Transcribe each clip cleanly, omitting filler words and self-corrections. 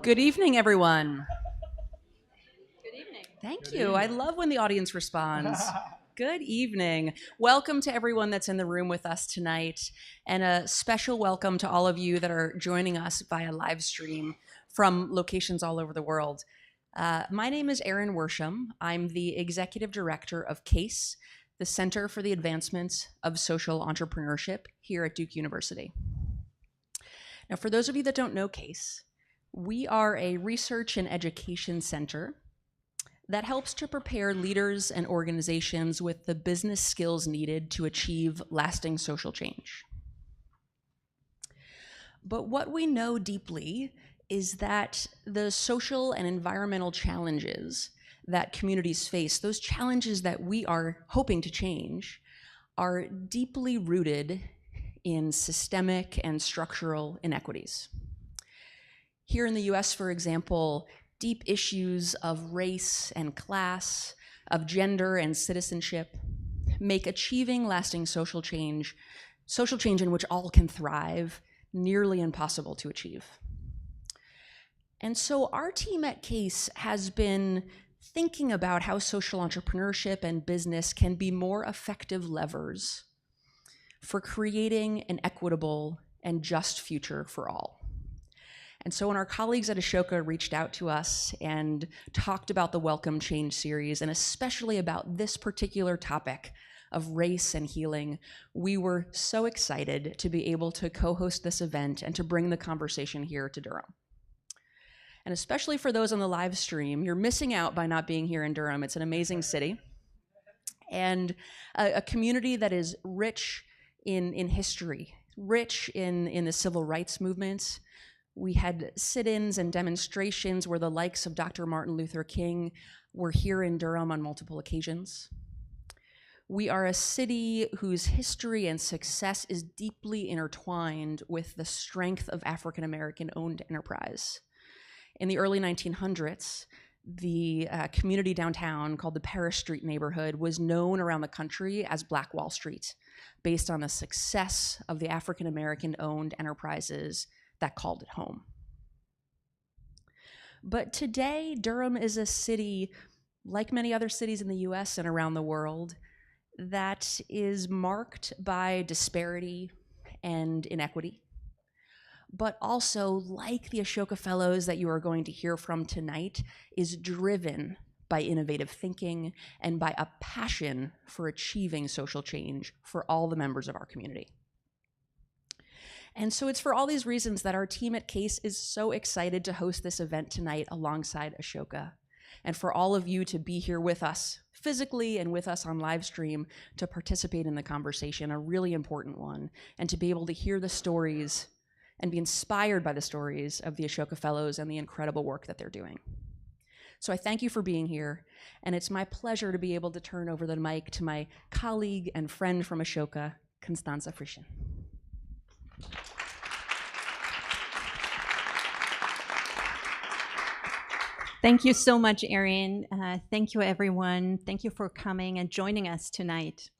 Good evening, everyone. Good evening. Thank you. I love when the audience responds. Good evening. Welcome to everyone that's in the room with us tonight, and a special welcome to all of you that are joining us via live stream from locations all over the world. My name is Erin Worsham. I'm the Executive Director of CASE, the Center for the Advancement of Social Entrepreneurship here at Duke University. Now, for those of you that don't know CASE, we are a research and education center that helps to prepare leaders and organizations with the business skills needed to achieve lasting social change. But what we know deeply is that the social and environmental challenges that communities face, those challenges that we are hoping to change, are deeply rooted in systemic and structural inequities. Here in the US, for example, deep issues of race and class, of gender and citizenship, make achieving lasting social change in which all can thrive, nearly impossible to achieve. And so our team at CASE has been thinking about how social entrepreneurship and business can be more effective levers for creating an equitable and just future for all. And so when our colleagues at Ashoka reached out to us and talked about the Welcome Change series, and especially about this particular topic of race and healing, we were so excited to be able to co-host this event and to bring the conversation here to Durham. And especially for those on the live stream, you're missing out by not being here in Durham. It's an amazing city and a community that is rich in history, rich in the civil rights movement. We had sit-ins and demonstrations where the likes of Dr. Martin Luther King were here in Durham on multiple occasions. We are a city whose history and success is deeply intertwined with the strength of African American owned enterprise. In the early 1900s, the community downtown called the Paris Street neighborhood was known around the country as Black Wall Street, based on the success of the African American owned enterprises that called it home. But today, Durham is a city, like many other cities in the US and around the world, that is marked by disparity and inequity, but also, like the Ashoka Fellows that you are going to hear from tonight, is driven by innovative thinking and by a passion for achieving social change for all the members of our community. And so it's for all these reasons that our team at CASE is so excited to host this event tonight alongside Ashoka, and for all of you to be here with us physically and with us on live stream to participate in the conversation, a really important one, and to be able to hear the stories and be inspired by the stories of the Ashoka Fellows and the incredible work that they're doing. So I thank you for being here, and it's my pleasure to be able to turn over the mic to my colleague and friend from Ashoka, Constanza Frischen. Thank you so much, Erin. Thank you, everyone. Thank you for coming and joining us tonight.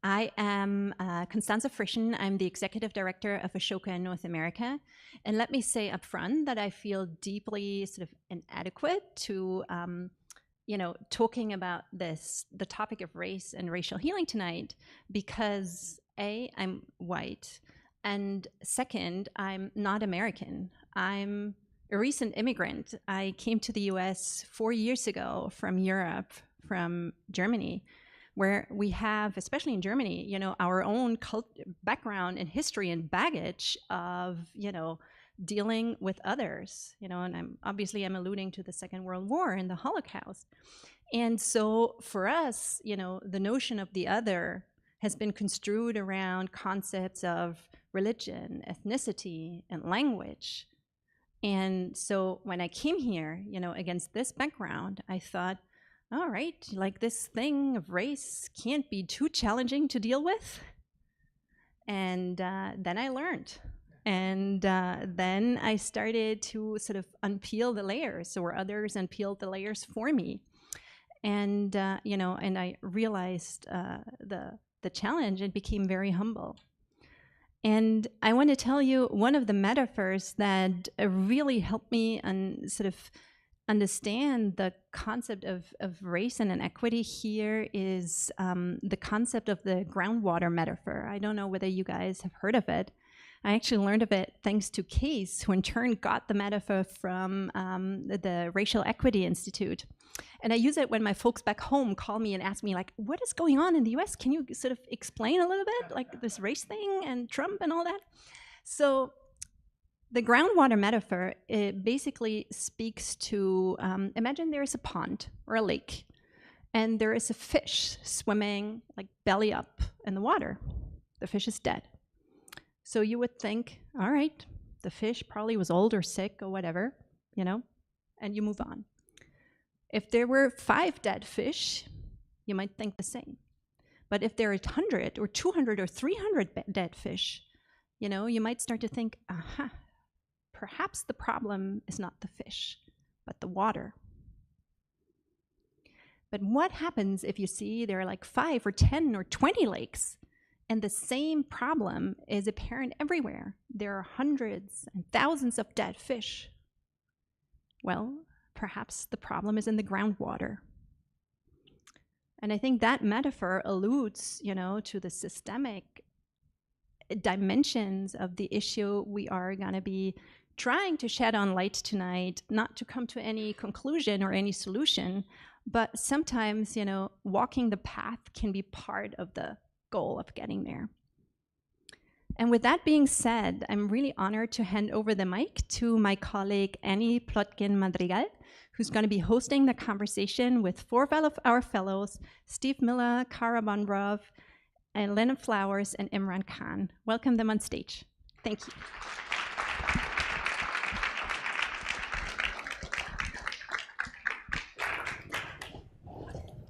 I am Constanza Frischen. I'm the Executive Director of Ashoka in North America. And let me say up front that I feel deeply sort of inadequate to talking about the topic of race and racial healing tonight, because A, I'm white, and second, I'm not American. I'm a recent immigrant. I came to the US 4 years ago from Europe, from Germany, where we have, especially in Germany, our own background and history and baggage of, dealing with others, and I'm alluding to the Second World War and the Holocaust. And so for us, the notion of the other has been construed around concepts of religion, ethnicity, and language. And so when I came here, against this background, I thought, all right, like this thing of race can't be too challenging to deal with. And then I learned. And then I started to sort of unpeel the layers, or others unpeeled the layers for me. And, and I realized the challenge and became very humble. And I want to tell you one of the metaphors that really helped me sort of understand the concept of race and inequity here is the concept of the groundwater metaphor. I don't know whether you guys have heard of it. I actually learned of it thanks to Case, who in turn got the metaphor from the Racial Equity Institute. And I use it when my folks back home call me and ask me, like, what is going on in the US? Can you sort of explain a little bit, like this race thing and Trump and all that? So the groundwater metaphor, it basically speaks to, imagine there is a pond or a lake, and there is a fish swimming like belly up in the water. The fish is dead. So you would think, all right, the fish probably was old or sick or whatever, you know, and you move on. If there were 5 dead fish, you might think the same. But if there are 100 or 200 or 300 dead fish, you know, you might start to think, aha, perhaps the problem is not the fish, but the water. But what happens if you see there are like 5 or 10 or 20 lakes? And the same problem is apparent everywhere. There are hundreds and thousands of dead fish. Well, perhaps the problem is in the groundwater. And I think that metaphor alludes, you know, to the systemic dimensions of the issue we are going to be trying to shed on light tonight, not to come to any conclusion or any solution, but sometimes, you know, walking the path can be part of the goal of getting there. And with that being said, I'm really honored to hand over the mic to my colleague Annie Plotkin-Madrigal, who's going to be hosting the conversation with 4 of our fellows, Steve Miller, Kara Bobroff, and Lennon Flowers, and Imran Khan. Welcome them on stage. Thank you.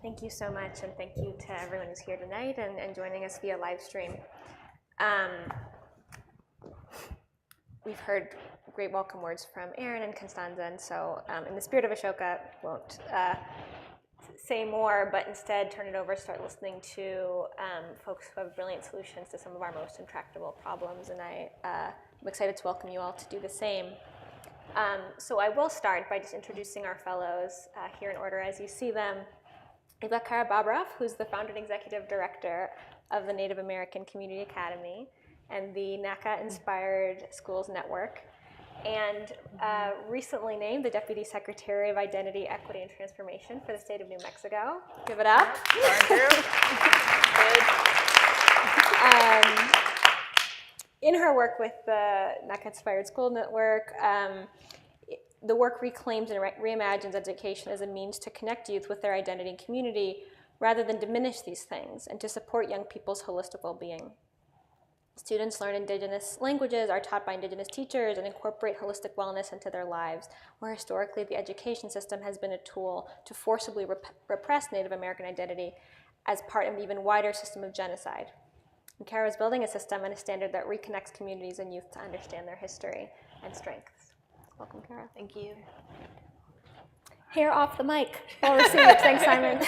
Thank you so much, and thank you to everyone who's here tonight and joining us via live stream. We've heard great welcome words from Aaron and Constanza, and so in the spirit of Ashoka, won't say more, but instead turn it over, start listening to folks who have brilliant solutions to some of our most intractable problems, and I'm excited to welcome you all to do the same. So I will start by just introducing our fellows here in order as you see them. We've got Kara Bobroff, who's the founder and executive director of the Native American Community Academy and the NACA-inspired Schools Network, and recently named the Deputy Secretary of Identity, Equity, and Transformation for the state of New Mexico. Give it up. Thank you. In her work with the NACA-inspired School Network, the work reclaims and reimagines education as a means to connect youth with their identity and community rather than diminish these things, and to support young people's holistic well-being. Students learn Indigenous languages, are taught by Indigenous teachers, and incorporate holistic wellness into their lives, where historically the education system has been a tool to forcibly repress Native American identity as part of an even wider system of genocide. And Kara is building a system and a standard that reconnects communities and youth to understand their history and strengths. Welcome, Kara. Thank you. Hair off the mic. Well received. Thanks, Simon.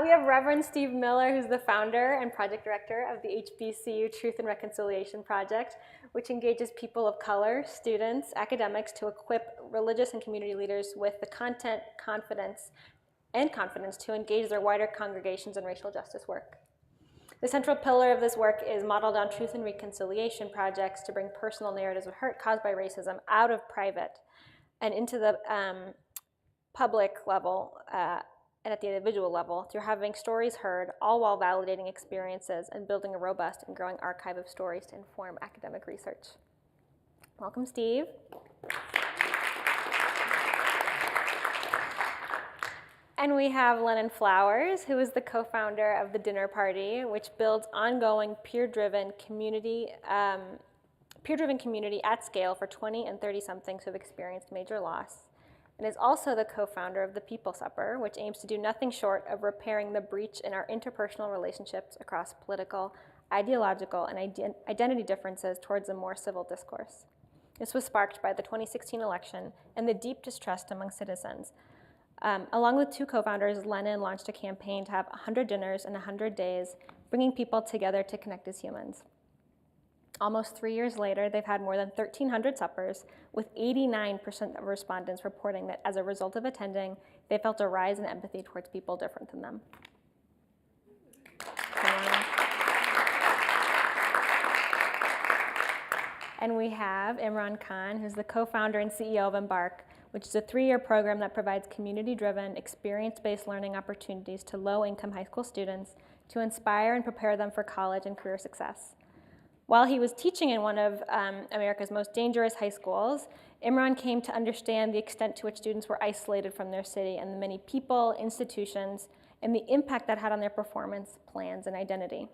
We have Reverend Steve Miller, who's the founder and project director of the HBCU Truth and Reconciliation Project, which engages people of color, students, academics to equip religious and community leaders with the content, confidence to engage their wider congregations in racial justice work. The central pillar of this work is modeled on truth and reconciliation projects to bring personal narratives of hurt caused by racism out of private and into the public level and at the individual level through having stories heard, all while validating experiences and building a robust and growing archive of stories to inform academic research. Welcome, Steve. And we have Lennon Flowers, who is the co-founder of the Dinner Party, which builds ongoing peer-driven community at scale for 20 and 30-somethings who have experienced major loss, and is also the co-founder of the People Supper, which aims to do nothing short of repairing the breach in our interpersonal relationships across political, ideological, and identity differences towards a more civil discourse. This was sparked by the 2016 election and the deep distrust among citizens. Along with 2 co-founders, Lennon launched a campaign to have 100 dinners in 100 days, bringing people together to connect as humans. Almost 3 years later, they've had more than 1,300 suppers, with 89% of respondents reporting that as a result of attending, they felt a rise in empathy towards people different than them. And we have Imran Khan, who's the co-founder and CEO of Embark, which is a 3-year program that provides community-driven, experience-based learning opportunities to low-income high school students to inspire and prepare them for college and career success. While he was teaching in one of America's most dangerous high schools, Imran came to understand the extent to which students were isolated from their city and the many people, institutions, and the impact that had on their performance, plans, and identity.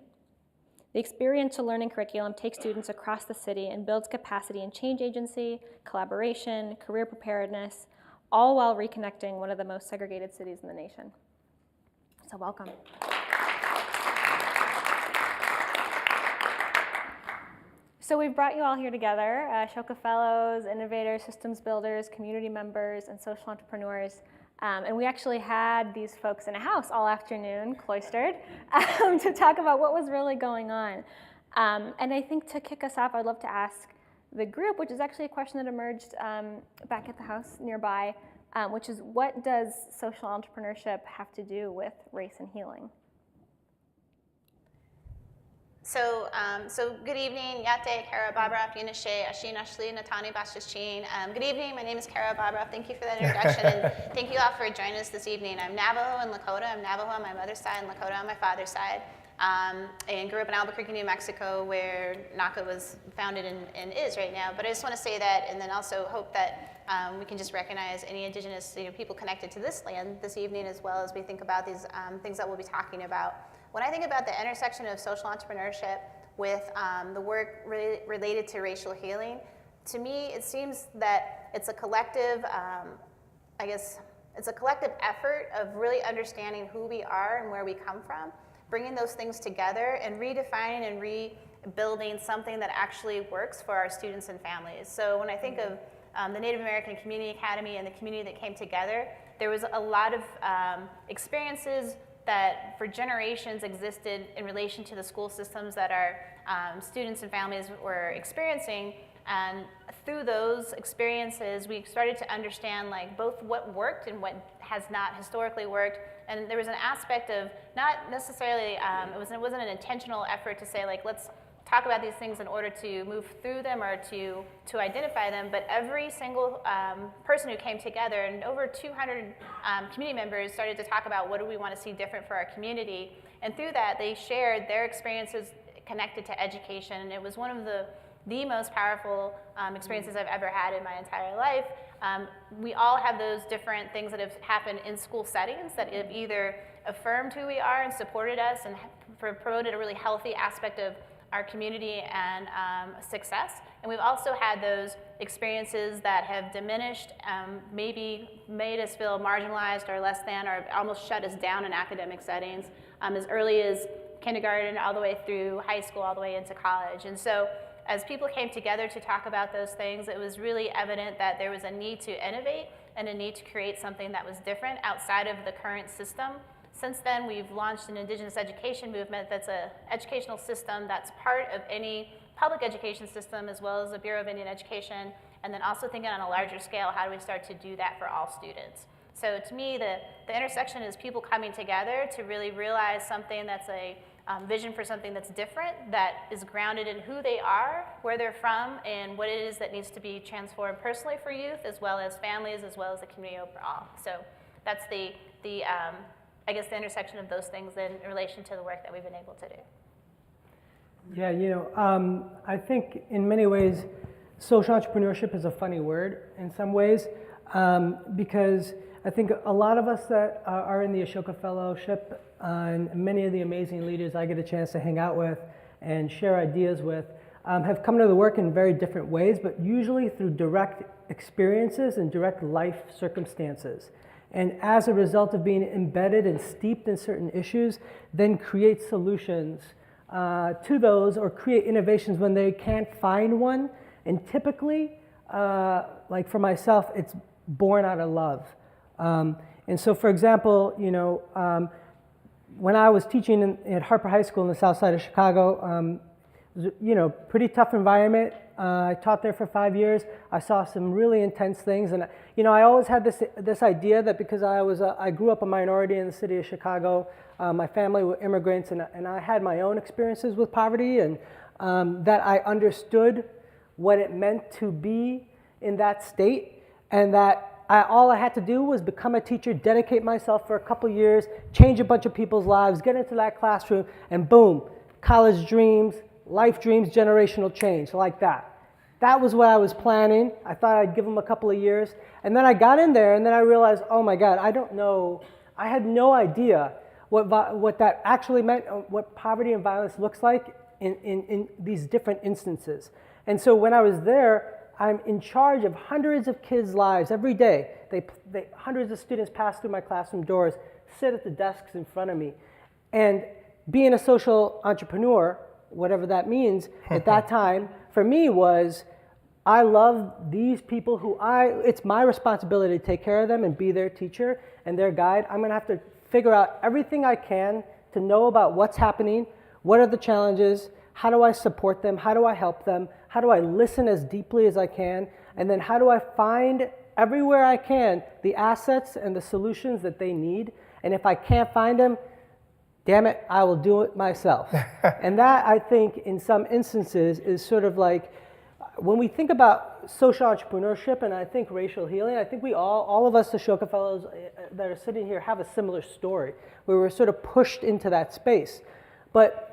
The experiential learning curriculum takes students across the city and builds capacity in change agency, collaboration, career preparedness, all while reconnecting one of the most segregated cities in the nation. So welcome. So we've brought you all here together, Ashoka Fellows, innovators, systems builders, community members, and social entrepreneurs. And we actually had these folks in a house all afternoon, cloistered, to talk about what was really going on. And I think to kick us off, I'd love to ask the group, which is actually a question that emerged back at the house nearby, which is, what does social entrepreneurship have to do with race and healing? So good evening, Yate, Kara Bobroff, Yunishe, Ashin, Ashli, Natani, Bashashin. Good evening, my name is Kara Bobroff. Thank you for that introduction, and thank you all for joining us this evening. I'm Navajo and Lakota. I'm Navajo on my mother's side and Lakota on my father's side. And grew up in Albuquerque, New Mexico, where NACA was founded and is right now. But I just want to say that, and then also hope that we can just recognize any indigenous people connected to this land this evening, as well as we think about these things that we'll be talking about. When I think about the intersection of social entrepreneurship with the work related to racial healing, to me it seems that it's a collective, it's a collective effort of really understanding who we are and where we come from, bringing those things together and redefining and rebuilding something that actually works for our students and families. So when I think of the Native American Community Academy and the community that came together, there was a lot of experiences that for generations existed in relation to the school systems that our students and families were experiencing. And through those experiences, we started to understand both what worked and what has not historically worked. And there was an aspect of not necessarily, it wasn't an intentional effort to say let's talk about these things in order to move through them or to identify them, but every single person who came together, and over 200 community members started to talk about what do we want to see different for our community. And through that, they shared their experiences connected to education, and it was one of the most powerful experiences I've ever had in my entire life. We all have those different things that have happened in school settings that have either affirmed who we are and supported us and promoted a really healthy aspect of our community and success. And we've also had those experiences that have diminished, maybe made us feel marginalized or less than, or almost shut us down in academic settings, as early as kindergarten all the way through high school, all the way into college. And so as people came together to talk about those things, it was really evident that there was a need to innovate and a need to create something that was different outside of the current system. Since then, we've launched an Indigenous education movement that's an educational system that's part of any public education system, as well as the Bureau of Indian Education, and then also thinking on a larger scale, how do we start to do that for all students? So to me, the intersection is people coming together to really realize something that's a vision for something that's different, that is grounded in who they are, where they're from, and what it is that needs to be transformed personally for youth, as well as families, as well as the community overall. So that's the intersection of those things in relation to the work that we've been able to do. Yeah, I think in many ways, social entrepreneurship is a funny word in some ways, because I think a lot of us that are in the Ashoka Fellowship and many of the amazing leaders I get a chance to hang out with and share ideas with have come to the work in very different ways, but usually through direct experiences and direct life circumstances. And as a result of being embedded and steeped in certain issues, then create solutions to those or create innovations when they can't find one. And typically, like for myself, it's born out of love. And so, for example, when I was teaching at Harper High School in the south side of Chicago, pretty tough environment. I taught there for 5 years. I saw some really intense things, and I always had this idea that because I grew up a minority in the city of Chicago, my family were immigrants, and I had my own experiences with poverty, and that I understood what it meant to be in that state, and that all I had to do was become a teacher, dedicate myself for a couple years, change a bunch of people's lives, get into that classroom, and boom, college dreams, life dreams, generational change, like that. That was what I was planning. I thought I'd give them a couple of years. And then I got in there, and then I realized, oh my God, I don't know. I had no idea what that actually meant, what poverty and violence looks like in these different instances. And so when I was there, I'm in charge of hundreds of kids' lives every day. Hundreds of students pass through my classroom doors, sit at the desks in front of me. And being a social entrepreneur, whatever that means at that time, for me was, I love these people it's my responsibility to take care of them and be their teacher and their guide. I'm gonna have to figure out everything I can to know about what's happening, what are the challenges, how do I support them, how do I help them, how do I listen as deeply as I can, and then how do I find everywhere I can the assets and the solutions that they need, and if I can't find them, damn it, I will do it myself. And that, I think, in some instances is sort of like, when we think about social entrepreneurship and I think racial healing, I think we all of us Ashoka Fellows that are sitting here have a similar story, where we're sort of pushed into that space. But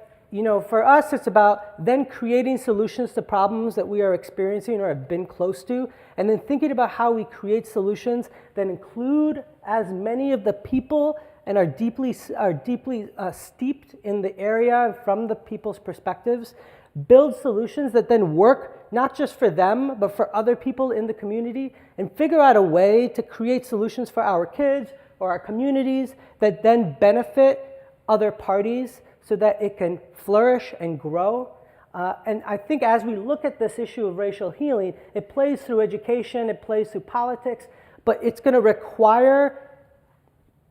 for us, it's about then creating solutions to problems that we are experiencing or have been close to, and then thinking about how we create solutions that include as many of the people and are deeply steeped in the area from the people's perspectives, build solutions that then work not just for them, but for other people in the community, and figure out a way to create solutions for our kids or our communities that then benefit other parties, so that it can flourish and grow. And I think as we look at this issue of racial healing, it plays through education, it plays through politics, but it's going to require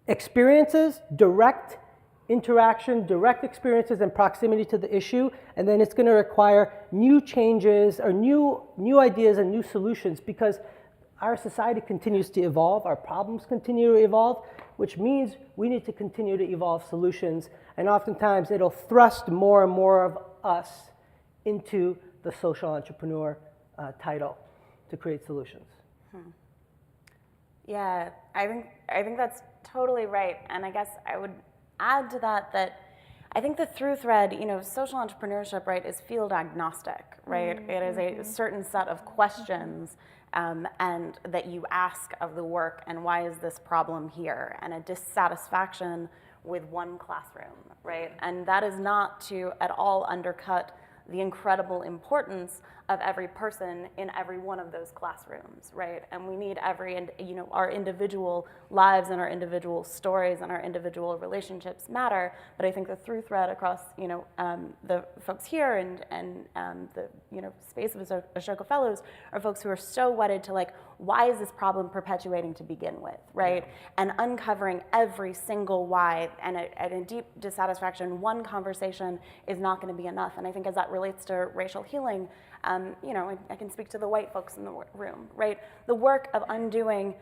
experiences, direct interaction, direct experiences and proximity to the issue, and then it's going to require new changes or new ideas and new solutions, because our society continues to evolve, our problems continue to evolve, which means we need to continue to evolve solutions, and oftentimes it'll thrust more and more of us into the social entrepreneur title to create solutions. Yeah, I think that's totally right, and I guess I would add to that I think the through thread, social entrepreneurship, right, is field agnostic, right? It is a certain set of questions and that you ask of the work, and why is this problem here, and a dissatisfaction with one classroom, right? And that is not to at all undercut the incredible importance of every person in every one of those classrooms, right? And we need our individual lives and our individual stories and our individual relationships matter. But I think the through thread across, the folks here and the space of Ashoka Fellows are folks who are so wedded to why is this problem perpetuating to begin with, right? And uncovering every single why, and a deep dissatisfaction, one conversation is not going to be enough. And I think as that relates to racial healing, I can speak to the white folks in the room, right? The work of undoing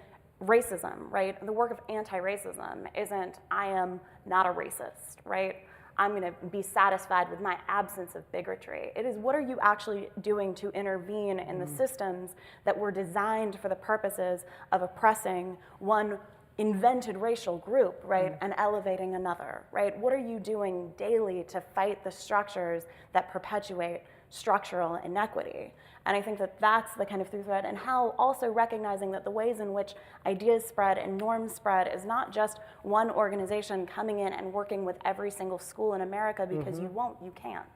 racism, right? The work of anti-racism isn't, I am not a racist, right? I'm going to be satisfied with my absence of bigotry. It is, what are you actually doing to intervene in the systems that were designed for the purposes of oppressing one invented racial group, right, and elevating another, right? What are you doing daily to fight the structures that perpetuate structural inequity? And I think that that's the kind of through thread, and how also recognizing that the ways in which ideas spread and norms spread is not just one organization coming in and working with every single school in America, because you can't.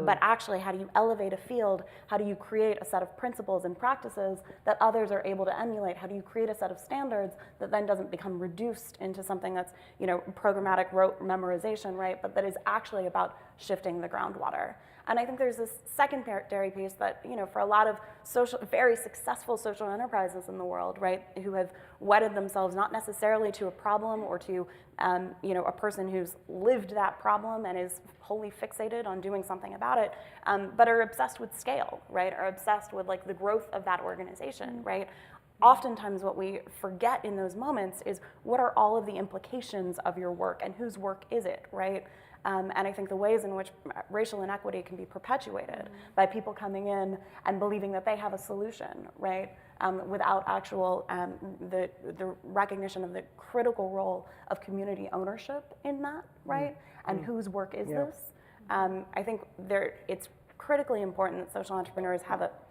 But actually, how do you elevate a field? How do you create a set of principles and practices that others are able to emulate? How do you create a set of standards that then doesn't become reduced into something that's, programmatic rote memorization, right? But that is actually about shifting the groundwater. And I think there's this secondary piece that, for a lot of very successful social enterprises in the world, right, who have wedded themselves not necessarily to a problem or to, a person who's lived that problem and is wholly fixated on doing something about it, but are obsessed with scale, right, are obsessed with like the growth of that organization, right? Oftentimes what we forget in those moments is what are all of the implications of your work and whose work is it, right? And I think the ways in which racial inequity can be perpetuated by people coming in and believing that they have a solution, right? Without actual, the recognition of the critical role of community ownership in that, right? And whose work is this? I think it's critically important that social entrepreneurs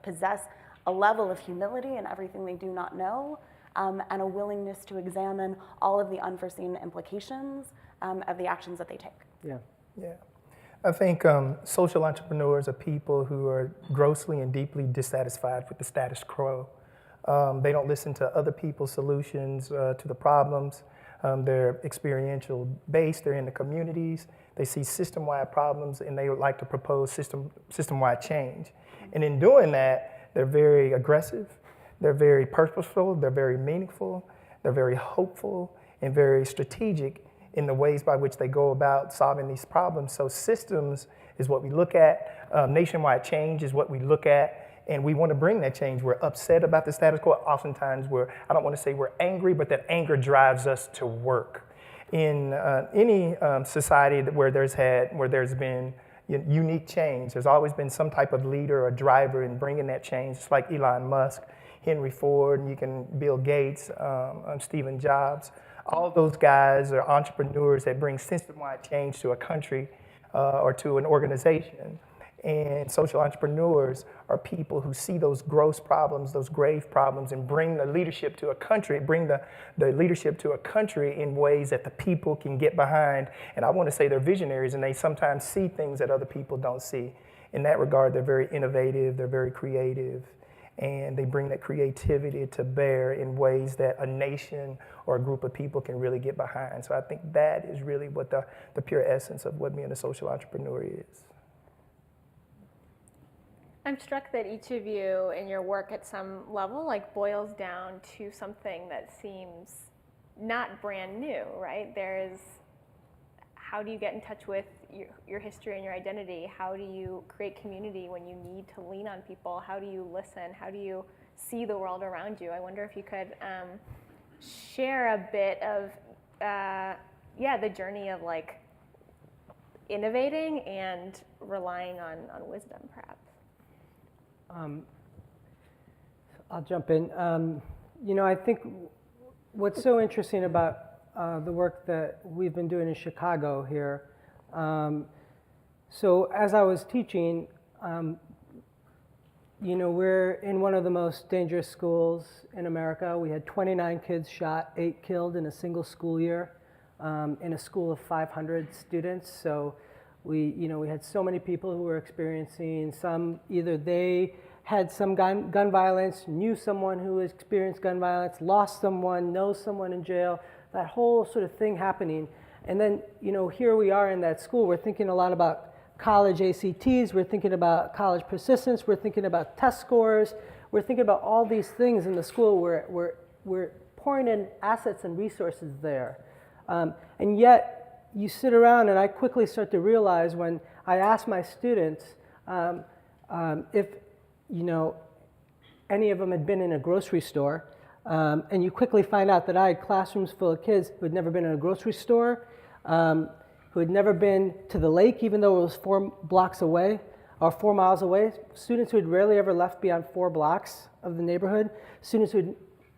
possess a level of humility in everything they do not know, and a willingness to examine all of the unforeseen implications of the actions that they take. Yeah. I think social entrepreneurs are people who are grossly and deeply dissatisfied with the status quo. They don't listen to other people's solutions to the problems. They're experiential based, they're in the communities, they see system-wide problems, and they would like to propose system-wide change. And in doing that, they're very aggressive, they're very purposeful, they're very meaningful, they're very hopeful, and very strategic in the ways by which they go about solving these problems. So systems is what we look at, nationwide change is what we look at, and we want to bring that change. We're upset about the status quo. Oftentimes I don't want to say we're angry, but that anger drives us to work. In any society where there's been unique change, there's always been some type of leader or driver in bringing that change. It's like Elon Musk, Henry Ford, and you can Bill Gates, Stephen Jobs. All of those guys are entrepreneurs that bring system-wide change to a country or to an organization. And social entrepreneurs are people who see those gross problems, those grave problems, and bring the leadership to a country, in ways that the people can get behind. And I want to say they're visionaries, and they sometimes see things that other people don't see. In that regard, they're very innovative, they're very creative, and they bring that creativity to bear in ways that a nation or a group of people can really get behind. So I think that is really what the pure essence of what being a social entrepreneur is. I'm struck that each of you in your work at some level boils down to something that seems not brand new, right? There's how do you get in touch with your history and your identity? How do you create community when you need to lean on people? How do you listen? How do you see the world around you? I wonder if you could share a bit of the journey of innovating and relying on wisdom, perhaps. I'll jump in. I think what's so interesting about the work that we've been doing in Chicago here. So as I was teaching, we're in one of the most dangerous schools in America. We had 29 kids shot, 8 killed in a single school year, in a school of 500 students. So we had so many people who were experiencing either they had some gun violence, knew someone who experienced gun violence, lost someone, knows someone in jail, that whole sort of thing happening. And then, here we are in that school, we're thinking a lot about college ACTs, we're thinking about college persistence, we're thinking about test scores, we're thinking about all these things in the school where we're pouring in assets and resources there. And yet, you sit around and I quickly start to realize when I ask my students if, any of them had been in a grocery store, and you quickly find out that I had classrooms full of kids who had never been in a grocery store, who had never been to the lake, even though it was 4 blocks away, or 4 miles away, students who had rarely ever left beyond 4 blocks of the neighborhood,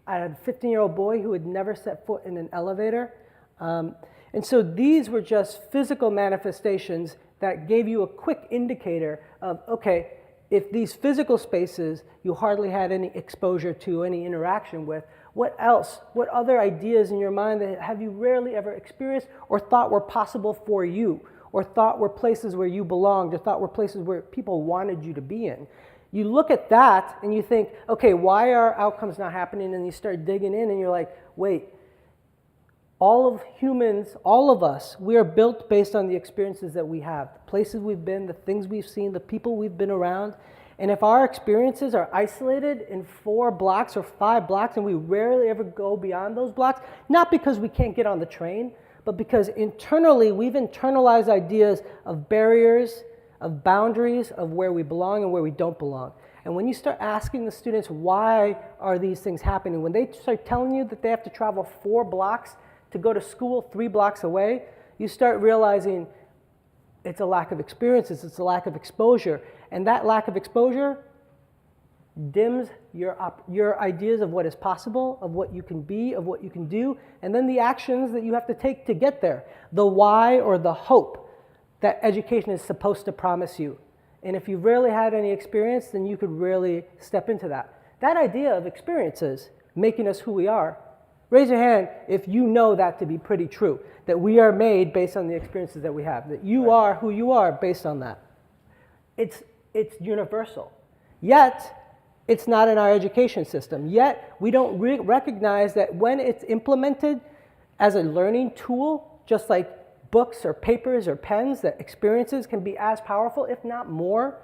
I had a 15-year-old boy who had never set foot in an elevator. And so these were just physical manifestations that gave you a quick indicator of, okay, if these physical spaces you hardly had any exposure to, any interaction with, what else? What other ideas in your mind that have you rarely ever experienced or thought were possible for you, or thought were places where you belonged, or thought were places where people wanted you to be in? You look at that and you think, okay, why are outcomes not happening? And you start digging in and you're like, wait, all of humans, all of us, we are built based on the experiences that we have, the places we've been, the things we've seen, the people we've been around. And if our experiences are isolated in 4 blocks or 5 blocks, and we rarely ever go beyond those blocks, not because we can't get on the train, but because internally we've internalized ideas of barriers, of boundaries, of where we belong and where we don't belong. And when you start asking the students why are these things happening, when they start telling you that they have to travel 4 blocks to go to school 3 blocks away, you start realizing it's a lack of experiences, it's a lack of exposure. And that lack of exposure dims your ideas of what is possible, of what you can be, of what you can do, and then the actions that you have to take to get there. The why or the hope that education is supposed to promise you. And if you've rarely had any experience, then you could really step into that. That idea of experiences making us who we are, raise your hand if you know that to be pretty true, that we are made based on the experiences that we have, that you are who you are based on that. It's universal. Yet, it's not in our education system. Yet, we don't recognize that when it's implemented as a learning tool, just like books or papers or pens, that experiences can be as powerful, if not more.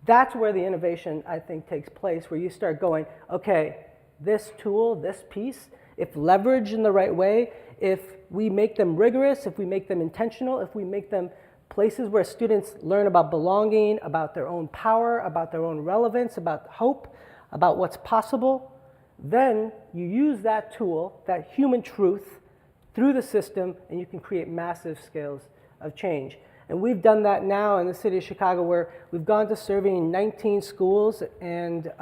That's where the innovation, I think, takes place, where you start going, okay, this tool, this piece, if leveraged in the right way, if we make them rigorous, if we make them intentional, if we make them places where students learn about belonging, about their own power, about their own relevance, about hope, about what's possible, then you use that tool, that human truth, through the system, and you can create massive scales of change. And we've done that now in the city of Chicago, where we've gone to serving 19 schools and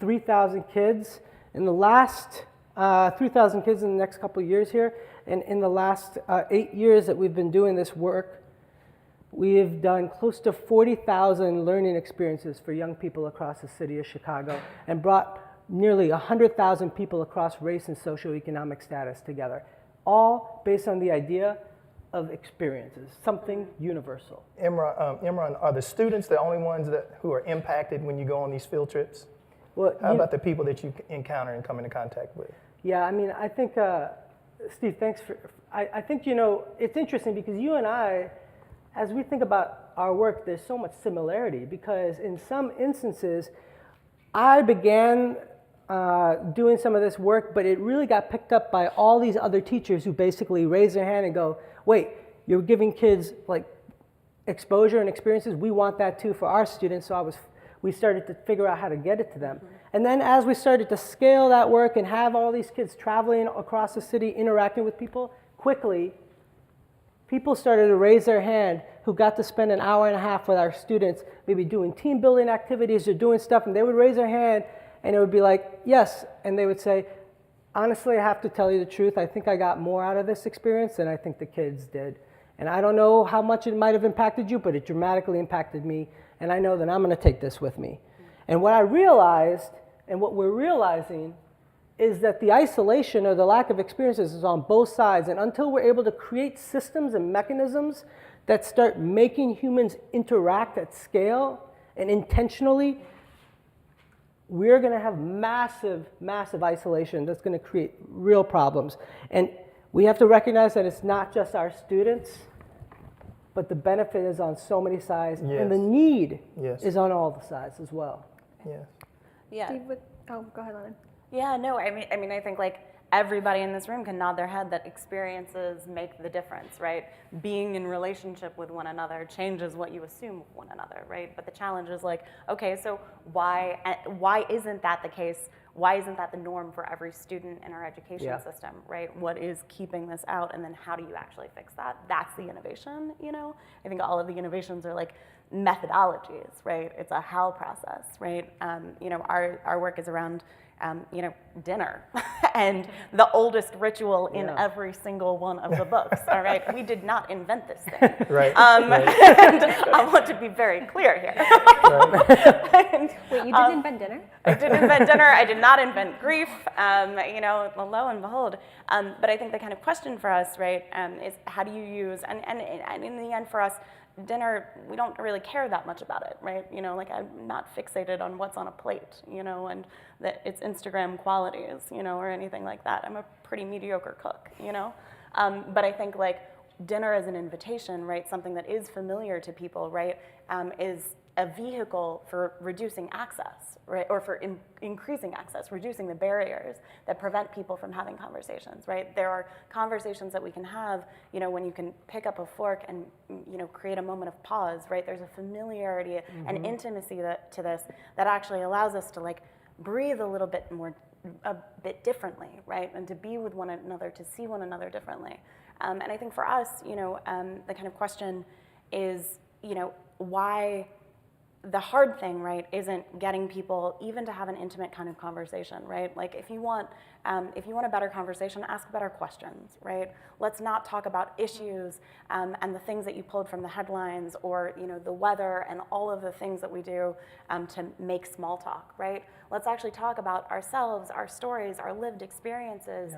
3,000 kids. In the last 3,000 kids in the next couple of years here, and in the last 8 years that we've been doing this work, we have done close to 40,000 learning experiences for young people across the city of Chicago and brought nearly 100,000 people across race and socioeconomic status together, all based on the idea of experiences, something universal. Imran, are the students the only ones who are impacted when you go on these field trips? Well, How about the people that you encounter and come into contact with? Yeah, I mean, I think, Steve, thanks for, I think, you know, it's interesting because you and I, as we think about our work, there's so much similarity because in some instances, I began doing some of this work, but it really got picked up by all these other teachers who basically raise their hand and go, wait, you're giving kids like exposure and experiences, we want that too for our students, so we started to figure out how to get it to them. And then as we started to scale that work and have all these kids traveling across the city, interacting with people, quickly, people started to raise their hand who got to spend an hour and a half with our students, maybe doing team building activities or doing stuff, and they would raise their hand and it would be like, yes, and they would say, honestly, I have to tell you the truth, I think I got more out of this experience than I think the kids did. And I don't know how much it might have impacted you, but it dramatically impacted me, and I know that I'm gonna take this with me. And what I realized, and what we're realizing, is that the isolation or the lack of experiences is on both sides, and until we're able to create systems and mechanisms that start making humans interact at scale and intentionally, we're gonna have massive, massive isolation that's gonna create real problems. And we have to recognize that it's not just our students, but the benefit is on so many sides, Yes. and the need Yes. is on all the sides as well. Yes. Yeah. Steve, go ahead, Lennon. Yeah, no, I mean, I think like everybody in this room can nod their head that experiences make the difference, right? Being in relationship with one another changes what you assume of one another, right? But the challenge is like, okay, so why isn't that the case? Why isn't that the norm for every student in our education system, right? What is keeping this out, and then how do you actually fix that? That's the innovation, you know? I think all of the innovations are like methodologies, right? It's a how process, right? You know, our work is around you know, dinner and the oldest ritual in every single one of the books, all right? We did not invent this thing. Right. And I want to be very clear here. Wait, you didn't invent dinner? I didn't invent dinner. I did not invent grief, you know, lo and behold. But I think the kind of question for us, right, is how do you use, and in the end for us, dinner, we don't really care that much about it, right? You know, like I'm not fixated on what's on a plate, you know, and that it's Instagram qualities, you know, or anything like that. I'm a pretty mediocre cook, you know? But I think like dinner as an invitation, right, something that is familiar to people, right, is a vehicle for reducing access, right? Or for increasing access, reducing the barriers that prevent people from having conversations, right? There are conversations that we can have, when you can pick up a fork and, create a moment of pause, right? There's a familiarity and intimacy to this that actually allows us to like breathe a little bit more, a bit differently, right? And to be with one another, to see one another differently. And I think for us, the kind of question is, why the hard thing, right, isn't getting people even to have an intimate kind of conversation, right? Like if you want a better conversation, ask better questions, right? Let's not talk about issues and the things that you pulled from the headlines or the weather and all of the things that we do to make small talk, right? Let's actually talk about ourselves, our stories, our lived experiences,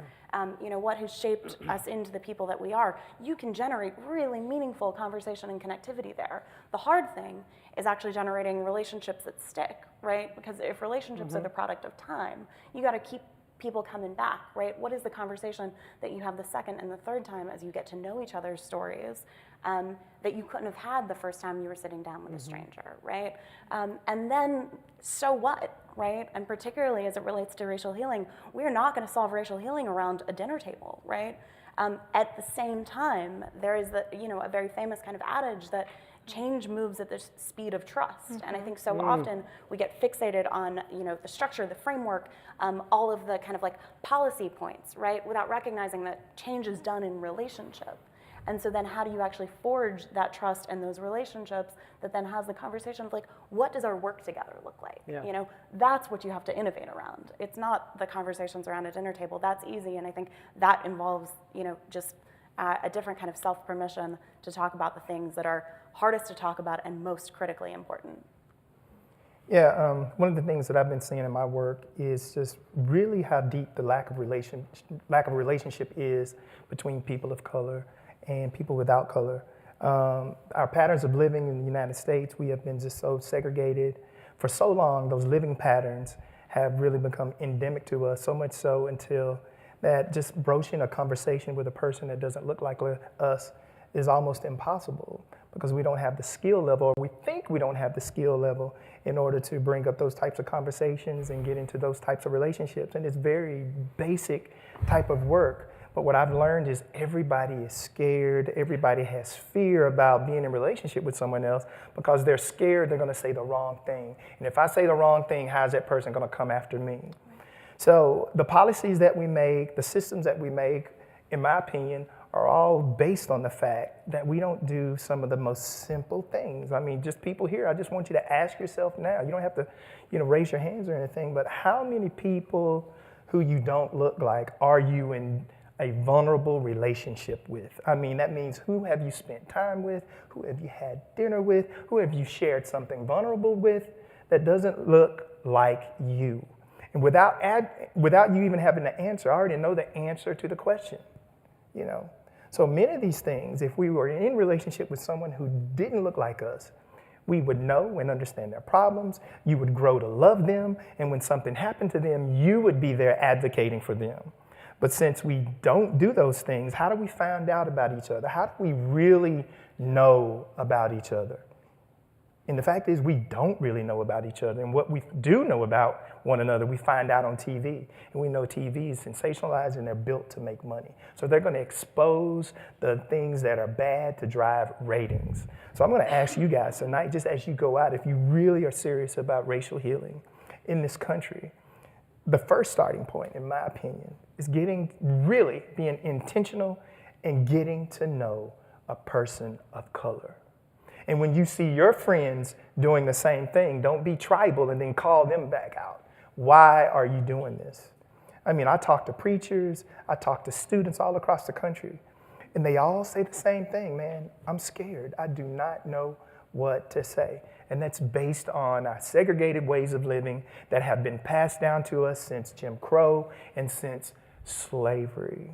what has shaped us into the people that we are. You can generate really meaningful conversation and connectivity there. The hard thing is actually generating relationships that stick, right? Because if relationships are the product of time, you got to keep people coming back, right? What is the conversation that you have the second and the third time as you get to know each other's stories that you couldn't have had the first time you were sitting down with a stranger, right? And then, so what, right? And particularly as it relates to racial healing, we're not going to solve racial healing around a dinner table, right? At the same time, there is a very famous kind of adage that change moves at the speed of trust. And I think so often we get fixated on, the structure, the framework, all of the kind of like policy points, right? Without recognizing that change is done in relationship. And so then how do you actually forge that trust and those relationships that then has the conversation of like, what does our work together look like? Yeah. That's what you have to innovate around. It's not the conversations around a dinner table. That's easy. And I think that involves, just a different kind of self-permission to talk about the things that are hardest to talk about and most critically important. Yeah, one of the things that I've been seeing in my work is just really how deep the lack of relationship is between people of color and people without color. Our patterns of living in the United States, we have been just so segregated for so long. Those living patterns have really become endemic to us, so much so until that just broaching a conversation with a person that doesn't look like us is almost impossible because we don't have the skill level, or we think we don't have the skill level in order to bring up those types of conversations and get into those types of relationships. And it's very basic type of work. But what I've learned is everybody is scared. Everybody has fear about being in a relationship with someone else because they're scared they're going to say the wrong thing. And if I say the wrong thing, how's that person going to come after me? So the policies that we make, the systems that we make, in my opinion, are all based on the fact that we don't do some of the most simple things. I mean, just people here, I just want you to ask yourself now. You don't have to, raise your hands or anything, but how many people who you don't look like are you in a vulnerable relationship with? I mean, that means who have you spent time with? Who have you had dinner with? Who have you shared something vulnerable with that doesn't look like you? And without you even having the answer, I already know the answer to the question, So many of these things, if we were in relationship with someone who didn't look like us, we would know and understand their problems. You would grow to love them. And when something happened to them, you would be there advocating for them. But since we don't do those things, how do we find out about each other? How do we really know about each other? And the fact is, we don't really know about each other. And what we do know about one another, we find out on TV. And we know TV is sensationalized and they're built to make money. So they're going to expose the things that are bad to drive ratings. So I'm going to ask you guys tonight, just as you go out, if you really are serious about racial healing in this country, the first starting point, in my opinion, is being intentional and getting to know a person of color. And when you see your friends doing the same thing, don't be tribal and then call them back out. Why are you doing this? I mean, I talk to preachers, I talk to students all across the country, and they all say the same thing, man, I'm scared. I do not know what to say. And that's based on our segregated ways of living that have been passed down to us since Jim Crow and since slavery.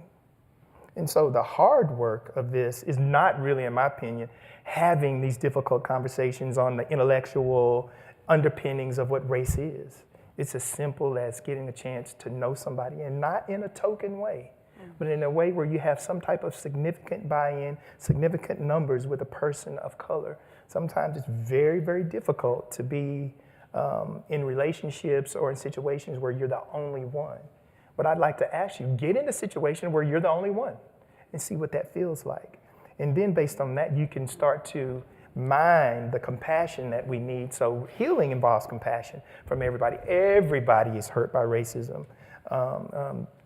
And so the hard work of this is not really, in my opinion, having these difficult conversations on the intellectual underpinnings of what race is. It's as simple as getting a chance to know somebody, and not in a token way, but in a way where you have some type of significant buy-in, significant numbers with a person of color. Sometimes it's very, very difficult to be in relationships or in situations where you're the only one. But I'd like to ask you, get in a situation where you're the only one and see what that feels like. And then based on that, you can start to mine the compassion that we need. So healing involves compassion from everybody. Everybody is hurt by racism.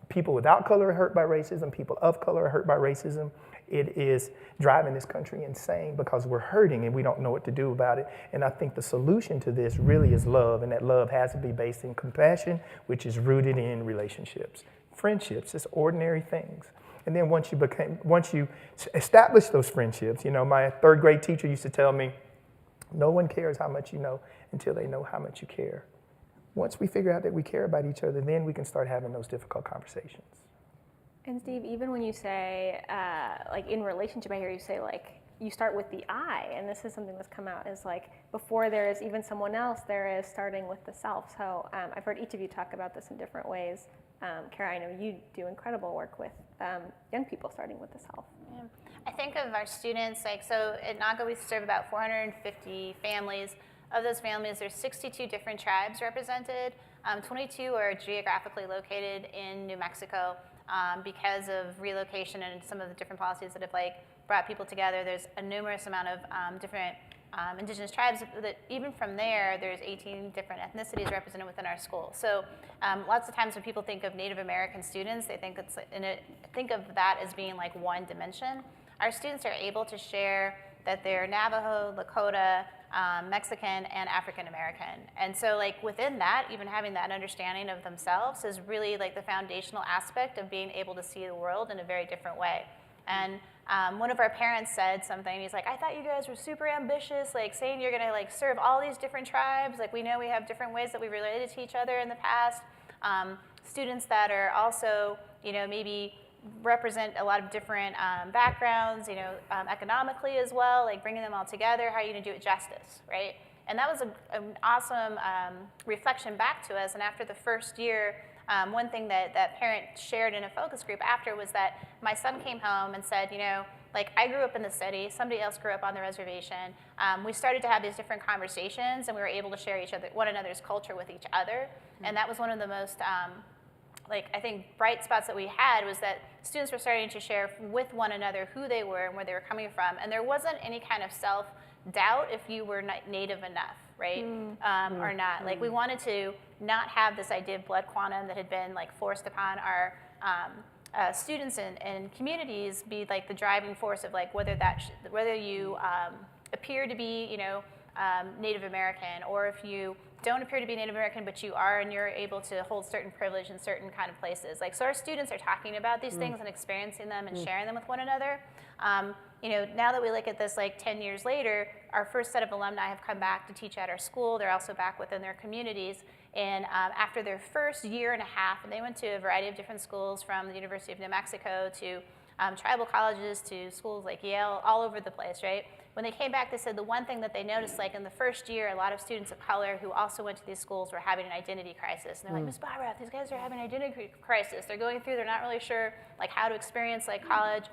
People without color are hurt by racism. People of color are hurt by racism. It is driving this country insane because we're hurting and we don't know what to do about it. And I think the solution to this really is love, and that love has to be based in compassion, which is rooted in relationships. Friendships, just ordinary things. And then once you establish those friendships, you know, my third grade teacher used to tell me, no one cares how much you know until they know how much you care. Once we figure out that we care about each other, then we can start having those difficult conversations. And Steve, even when you say, like in relationship, I hear you say like, you start with the I, and this is something that's come out is like, before there is even someone else, there is starting with the self. So I've heard each of you talk about this in different ways. Kara, I know you do incredible work with young people starting with the self. Yeah. I think of our students, like, so at NAGA we serve about 450 families. Of those families, there's 62 different tribes represented. 22 are geographically located in New Mexico because of relocation and some of the different policies that have like brought people together. There's a numerous amount of different indigenous tribes that even from there, there's 18 different ethnicities represented within our school. So lots of times when people think of Native American students, they think think of that as being like one dimension. Our students are able to share that they're Navajo, Lakota, Mexican, and African American. And so like within that, even having that understanding of themselves is really like the foundational aspect of being able to see the world in a very different way. And one of our parents said something, he's like, I thought you guys were super ambitious, like saying you're gonna like serve all these different tribes. Like we know we have different ways that we related to each other in the past. Students that are also, you know, maybe represent a lot of different backgrounds, you know, economically as well, like bringing them all together, how are you gonna do it justice, right? And that was an awesome reflection back to us. And after the first year, one thing that parent shared in a focus group after was that my son came home and said, you know, like I grew up in the city, somebody else grew up on the reservation. We started to have these different conversations and we were able to share one another's culture with each other. And that was one of the most, like I think bright spots that we had was that students were starting to share with one another who they were and where they were coming from. And there wasn't any kind of self-doubt if you were native enough, right? Or not. Like we wanted to not have this idea of blood quantum that had been like forced upon our students and communities be like the driving force of like whether you appear to be, you know, Native American, or if you don't appear to be Native American, but you are and you're able to hold certain privilege in certain kind of places. Like, so our students are talking about these things and experiencing them and sharing them with one another. You know, now that we look at this like 10 years later, our first set of alumni have come back to teach at our school. They're also back within their communities. And after their first year and a half, and they went to a variety of different schools from the University of New Mexico to tribal colleges to schools like Yale, all over the place, right? When they came back, they said the one thing that they noticed, like in the first year, a lot of students of color who also went to these schools were having an identity crisis. And they're like, Ms. Bobroff, these guys are having an identity crisis. They're going through, they're not really sure like how to experience like college.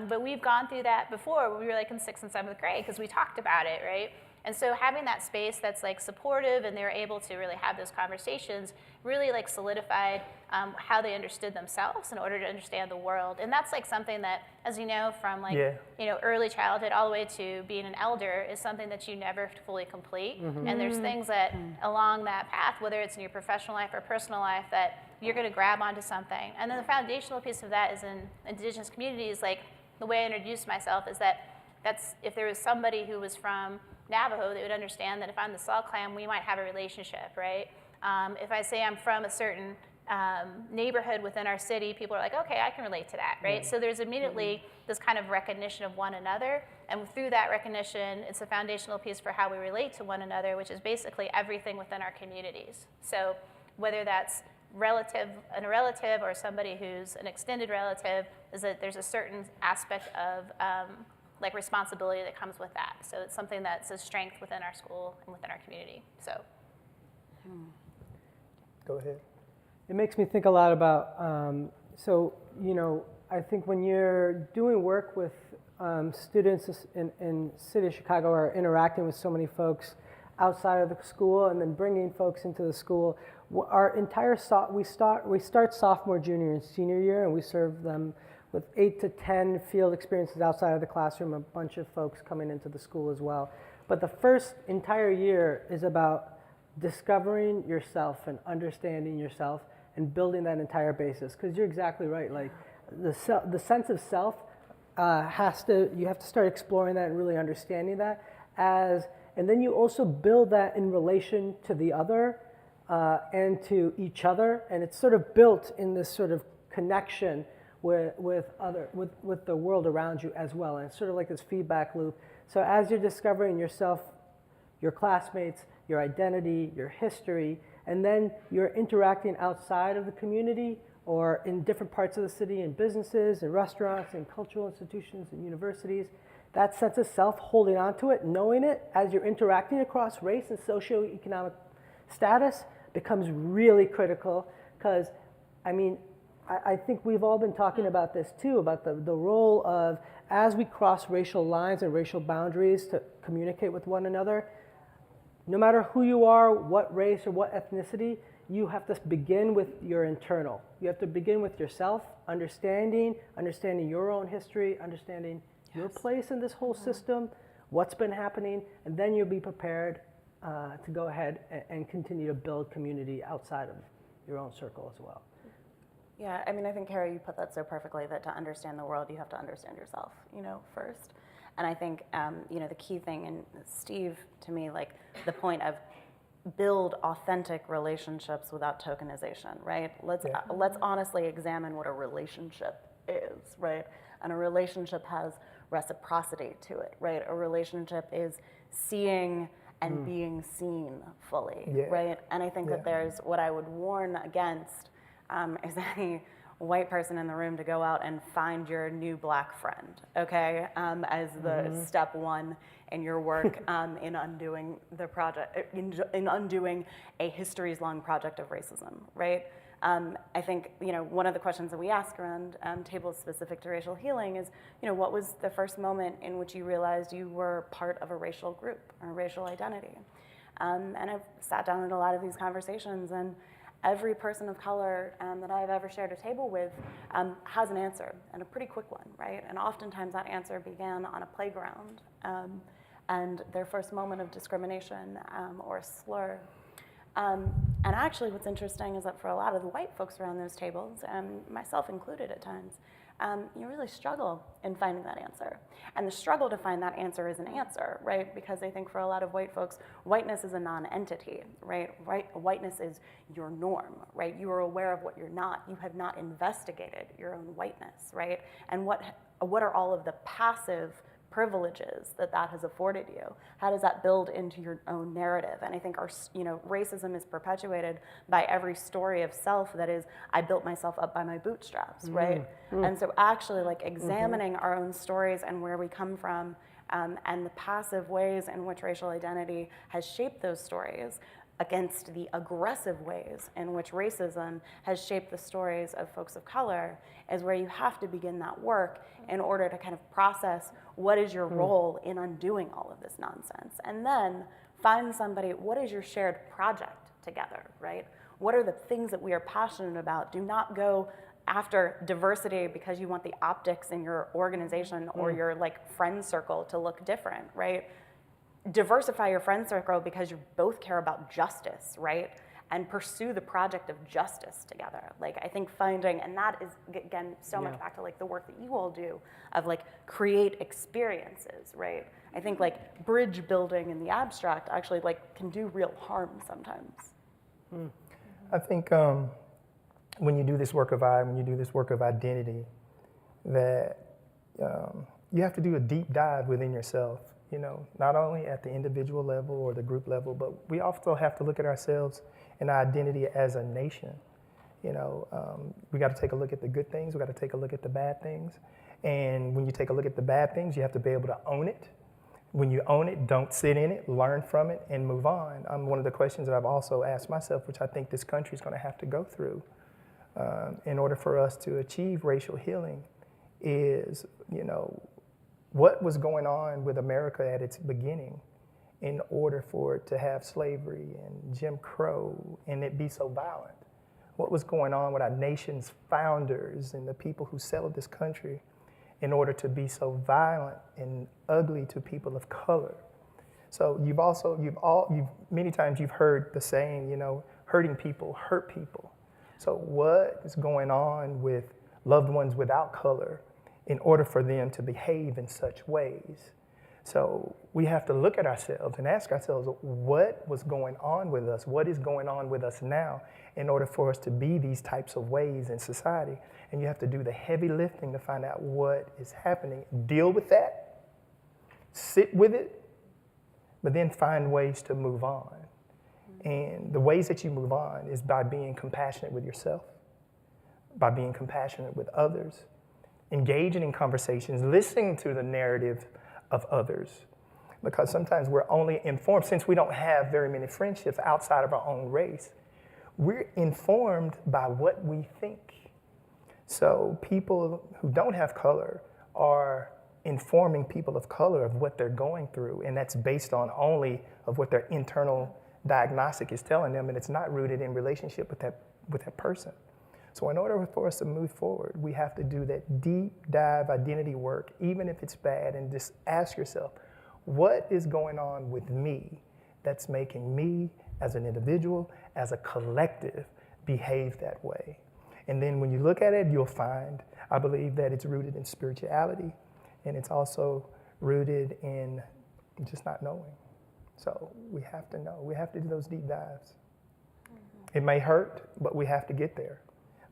But we've gone through that before when we were like in 6th and 7th grade because we talked about it, right? And so having that space that's like supportive and they're able to really have those conversations really like solidified how they understood themselves in order to understand the world. And that's like something that, as you know, from like, you know, early childhood all the way to being an elder is something that you never fully complete. And there's things that along that path, whether it's in your professional life or personal life, that you're gonna grab onto something. And then the foundational piece of that is in indigenous communities, like the way I introduced myself is that's if there was somebody who was from Navajo, they would understand that if I'm the Saw clan, we might have a relationship, right? If I say I'm from a certain neighborhood within our city, people are like, okay, I can relate to that, right? So there's immediately this kind of recognition of one another, and through that recognition, it's a foundational piece for how we relate to one another, which is basically everything within our communities. So whether that's a relative or somebody who's an extended relative, is that there's a certain aspect of like responsibility that comes with that. So it's something that's a strength within our school and within our community. So. Go ahead. It makes me think a lot about, so, you know, I think when you're doing work with students in city of Chicago, or interacting with so many folks outside of the school and then bringing folks into the school, our entire we start sophomore, junior, and senior year, and we serve them with 8 to 10 field experiences outside of the classroom, a bunch of folks coming into the school as well. But the first entire year is about discovering yourself and understanding yourself and building that entire basis. Because you're exactly right, like the sense of self you have to start exploring that and really understanding that and then you also build that in relation to the other and to each other, and it's sort of built in this sort of connection with the world around you as well, and it's sort of like this feedback loop. So as you're discovering yourself, your classmates, your identity, your history, and then you're interacting outside of the community or in different parts of the city, in businesses, in restaurants, in cultural institutions, in universities, that sense of self, holding on to it, knowing it as you're interacting across race and socioeconomic status becomes really critical. Because, I mean, I think we've all been talking about this too, about the role of, as we cross racial lines and racial boundaries to communicate with one another, no matter who you are, what race or what ethnicity, you have to begin with your internal. You have to begin with yourself, understanding your own history, understanding your place in this whole system, what's been happening, and then you'll be prepared to go ahead and continue to build community outside of your own circle as well. Yeah, I mean, I think, Kara, you put that so perfectly, that to understand the world, you have to understand yourself, first. And I think, the key thing, and Steve, to me, like the point of build authentic relationships without tokenization, right? Let's honestly examine what a relationship is, right? And a relationship has reciprocity to it, right? A relationship is seeing and being seen fully, right? And I think that there's what I would warn against is any white person in the room to go out and find your new black friend, okay? As the step one in your work in undoing the project, in undoing a histories long project of racism, right? I think, one of the questions that we ask around tables specific to racial healing is, what was the first moment in which you realized you were part of a racial group or a racial identity? And I've sat down in a lot of these conversations, and every person of color that I've ever shared a table with has an answer, and a pretty quick one, right? And oftentimes that answer began on a playground, and their first moment of discrimination or a slur. And actually what's interesting is that for a lot of the white folks around those tables, myself included at times, you really struggle in finding that answer. And the struggle to find that answer is an answer, right? Because I think for a lot of white folks, whiteness is a non-entity, right? Whiteness is your norm, right? You are aware of what you're not. You have not investigated your own whiteness, right? And what are all of the passive privileges that has afforded you? How does that build into your own narrative? And I think our, racism is perpetuated by every story of self that is, I built myself up by my bootstraps, right? And so actually like examining our own stories and where we come from, and the passive ways in which racial identity has shaped those stories against the aggressive ways in which racism has shaped the stories of folks of color is where you have to begin that work in order to kind of process what is your role in undoing all of this nonsense. And then find somebody, what is your shared project together, right? What are the things that we are passionate about? Do not go after diversity because you want the optics in your organization or your friend circle to look different, right? Diversify your friend circle because you both care about justice, right? And pursue the project of justice together. I think finding, and that is, again, so much back to the work that you all do of create experiences, right? I think bridge building in the abstract actually can do real harm sometimes. I think when you do this work of identity, that you have to do a deep dive within yourself. Not only at the individual level or the group level, but we also have to look at ourselves and our identity as a nation. We got to take a look at the good things, we got to take a look at the bad things. And when you take a look at the bad things, you have to be able to own it. When you own it, don't sit in it, learn from it, and move on. One of the questions that I've also asked myself, which I think this country is going to have to go through in order for us to achieve racial healing, is, you know, what was going on with America at its beginning in order for it to have slavery and Jim Crow and it be so violent? What was going on with our nation's founders and the people who settled this country in order to be so violent and ugly to people of color? So many times you've heard the saying, you know, hurting people hurt people. So what is going on with loved ones without color in order for them to behave in such ways? So we have to look at ourselves and ask ourselves, what was going on with us? What is going on with us now in order for us to be these types of ways in society? And you have to do the heavy lifting to find out what is happening, deal with that, sit with it, but then find ways to move on. And the ways that you move on is by being compassionate with yourself, by being compassionate with others, engaging in conversations, listening to the narrative of others. Because sometimes we're only informed, since we don't have very many friendships outside of our own race, we're informed by what we think. So people who don't have color are informing people of color of what they're going through, and that's based on only of what their internal diagnostic is telling them, and it's not rooted in relationship with that person. So in order for us to move forward, we have to do that deep dive identity work, even if it's bad, and just ask yourself, what is going on with me that's making me as an individual, as a collective, behave that way? And then when you look at it, you'll find, I believe that it's rooted in spirituality, and it's also rooted in just not knowing. So we have to know. We have to do those deep dives. It may hurt, but we have to get there.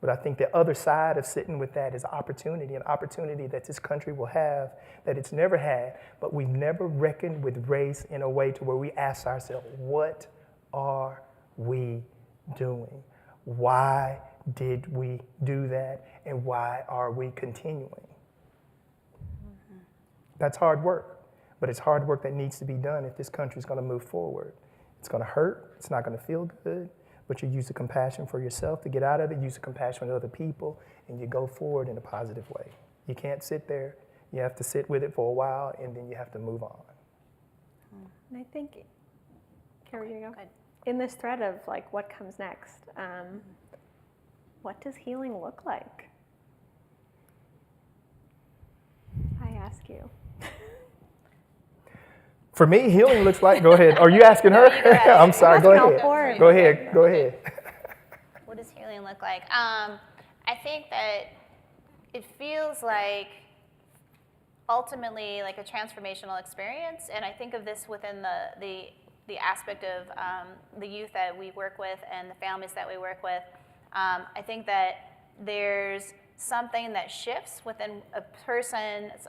But I think the other side of sitting with that is opportunity, an opportunity that this country will have that it's never had, but we've never reckoned with race in a way to where we ask ourselves, what are we doing? Why did we do that? And why are we continuing? That's hard work, but it's hard work that needs to be done if this country is going to move forward. It's going to hurt, it's not going to feel good, but you use the compassion for yourself to get out of it, use the compassion with other people, and you go forward in a positive way. You can't sit there, you have to sit with it for a while, and then you have to move on. And I think, Kara, you go. In this thread of like what comes next, what does healing look like? I ask you. For me, healing looks like, go ahead. Are you asking her? I'm sorry, go ahead. Go ahead, go ahead. What does healing look like? I think that it feels like ultimately like a transformational experience, and I think of this within the aspect of the youth that we work with and the families that we work with. I think that there's something that shifts within a person's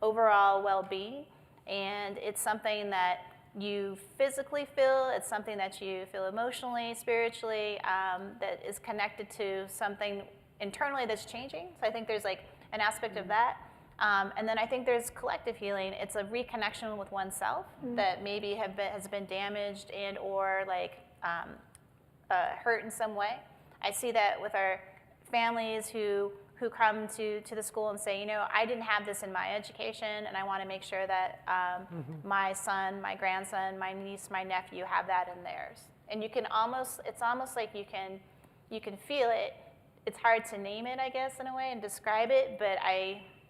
overall well-being, and it's something that you physically feel, it's something that you feel emotionally, spiritually, that is connected to something internally that's changing. So I think there's like an aspect of that. And then I think there's collective healing. It's a reconnection with oneself that maybe has been damaged and or like hurt in some way. I see that with our families who come to the school and say, you know, I didn't have this in my education, and I want to make sure that my son, my grandson, my niece, my nephew have that in theirs. And you can it's almost like you can feel it. It's hard to name it, I guess, in a way, and describe it, but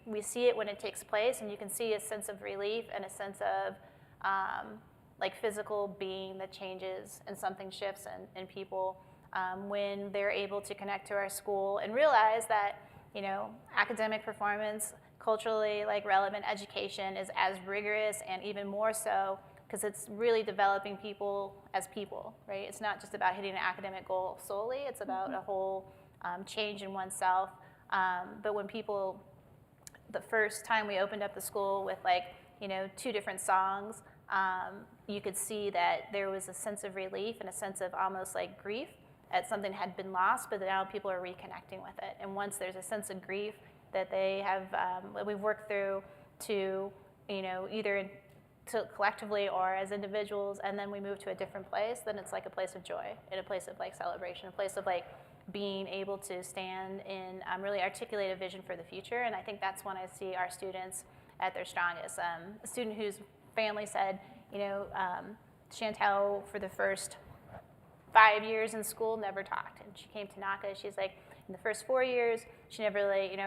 we see it when it takes place, and you can see a sense of relief and a sense of like physical being that changes and something shifts in people when they're able to connect to our school and realize that, you know, academic performance, culturally like relevant education is as rigorous and even more so because it's really developing people as people, right? It's not just about hitting an academic goal solely, it's about a whole change in oneself. But when people, the first time we opened up the school with like, you know, 2 different songs, you could see that there was a sense of relief and a sense of almost like grief that something had been lost, but now people are reconnecting with it. And once there's a sense of grief that they have, that we've worked through to, you know, either to collectively or as individuals, and then we move to a different place, then it's like a place of joy and a place of like celebration, a place of like being able to stand and really articulate a vision for the future. And I think that's when I see our students at their strongest. A student whose family said, you know, Chantel, for the first 5 years in school, never talked. And she came to NACA, she's like, in the first 4 years, she never really,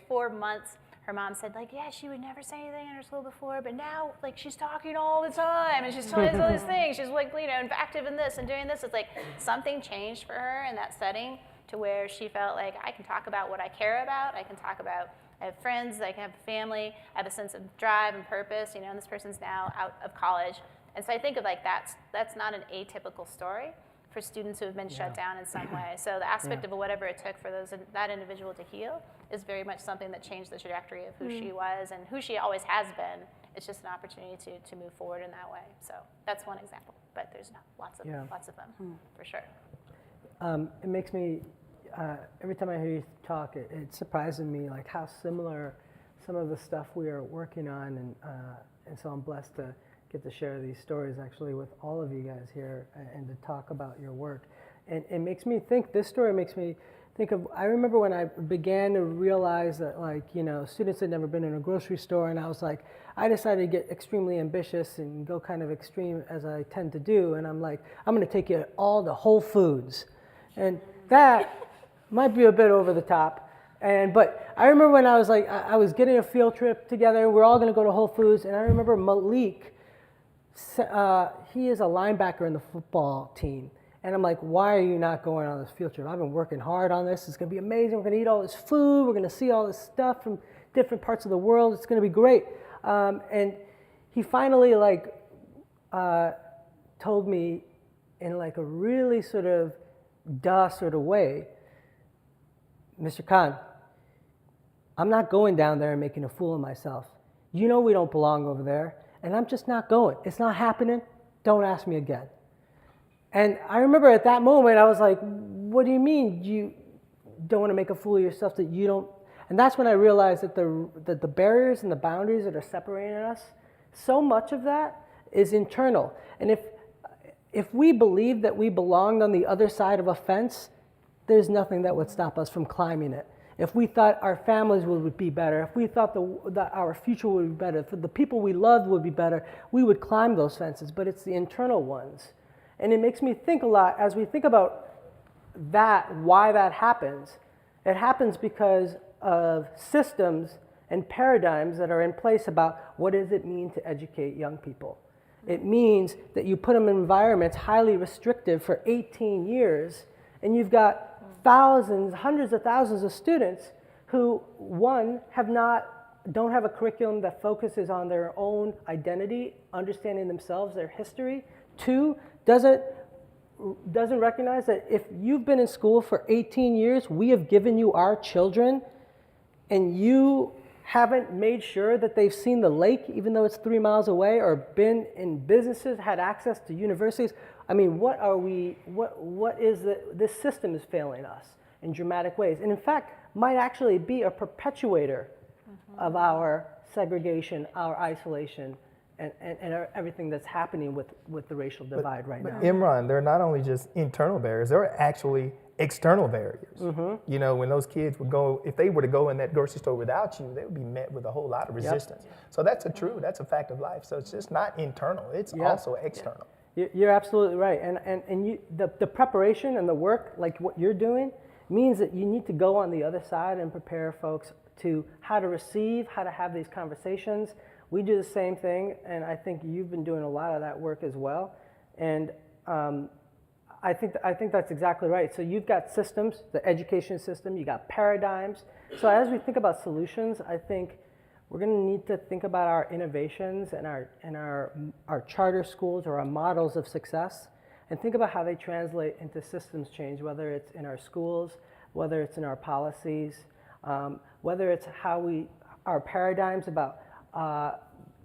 4 months, her mom said, like, yeah, she would never say anything in her school before, but now, like, she's talking all the time, and she's telling us all these things. She's, like, active in this and doing this. It's like something changed for her in that setting to where she felt like, I can talk about what I care about. I can talk about, I have friends, I can have a family, I have a sense of drive and purpose, and this person's now out of college. And so I think of, like, that's not an atypical story for students who have been shut down in some way. So the aspect of whatever it took for that individual to heal is very much something that changed the trajectory of who she was and who she always has been. It's just an opportunity to move forward in that way. So that's one example, but there's lots of them for sure. It makes me, every time I hear you talk, it surprises me like how similar some of the stuff we are working on, and so I'm blessed to get to share these stories actually with all of you guys here and to talk about your work. And it makes me think, this story makes me think of, I remember when I began to realize that, like, students had never been in a grocery store, and I was like, I decided to get extremely ambitious and go kind of extreme as I tend to do, and I'm like, I'm gonna take you all to Whole Foods. And that might be a bit over the top. But I remember when I was like, I was getting a field trip together, we're all gonna go to Whole Foods, and I remember Malik, he is a linebacker in the football team. And I'm like, why are you not going on this field trip? I've been working hard on this. It's going to be amazing. We're going to eat all this food. We're going to see all this stuff from different parts of the world. It's going to be great. And he finally told me in like a really sort of sort of way, Mr. Khan, I'm not going down there and making a fool of myself. We don't belong over there. And I'm just not going. It's not happening. Don't ask me again. And I remember at that moment, I was like, what do you mean you don't want to make a fool of yourself, that you don't? And that's when I realized that the barriers and the boundaries that are separating us, so much of that is internal. And if we believed that we belonged on the other side of a fence, there's nothing that would stop us from climbing it. If we thought our families would be better, if we thought that our future would be better, if the people we loved would be better, we would climb those fences, but it's the internal ones. And it makes me think a lot, as we think about that, why that happens. It happens because of systems and paradigms that are in place about what does it mean to educate young people. It means that you put them in environments highly restrictive for 18 years, and you've got thousands, hundreds of thousands of students who, one, don't have a curriculum that focuses on their own identity, understanding themselves, their history. Two, doesn't recognize that if you've been in school for 18 years, we have given you our children, and you haven't made sure that they've seen the lake, even though it's 3 miles away, or been in businesses, had access to universities. I mean, this system is failing us in dramatic ways. And in fact, might actually be a perpetuator of our segregation, our isolation, and everything that's happening with the racial divide right now. Imran, they're not only just internal barriers, there are actually external barriers. When those kids would go, if they were to go in that grocery store without you, they would be met with a whole lot of resistance. So that's a fact of life. So it's just not internal, it's also external. You're absolutely right. And the preparation and the work, like what you're doing, means that you need to go on the other side and prepare folks to how to receive, how to have these conversations. We do the same thing, and I think you've been doing a lot of that work as well. And I think that's exactly right. So you've got systems, the education system, you got paradigms. So as we think about solutions, I think we're going to need to think about our innovations and our charter schools or our models of success, and think about how they translate into systems change, whether it's in our schools, whether it's in our policies, whether it's our paradigms about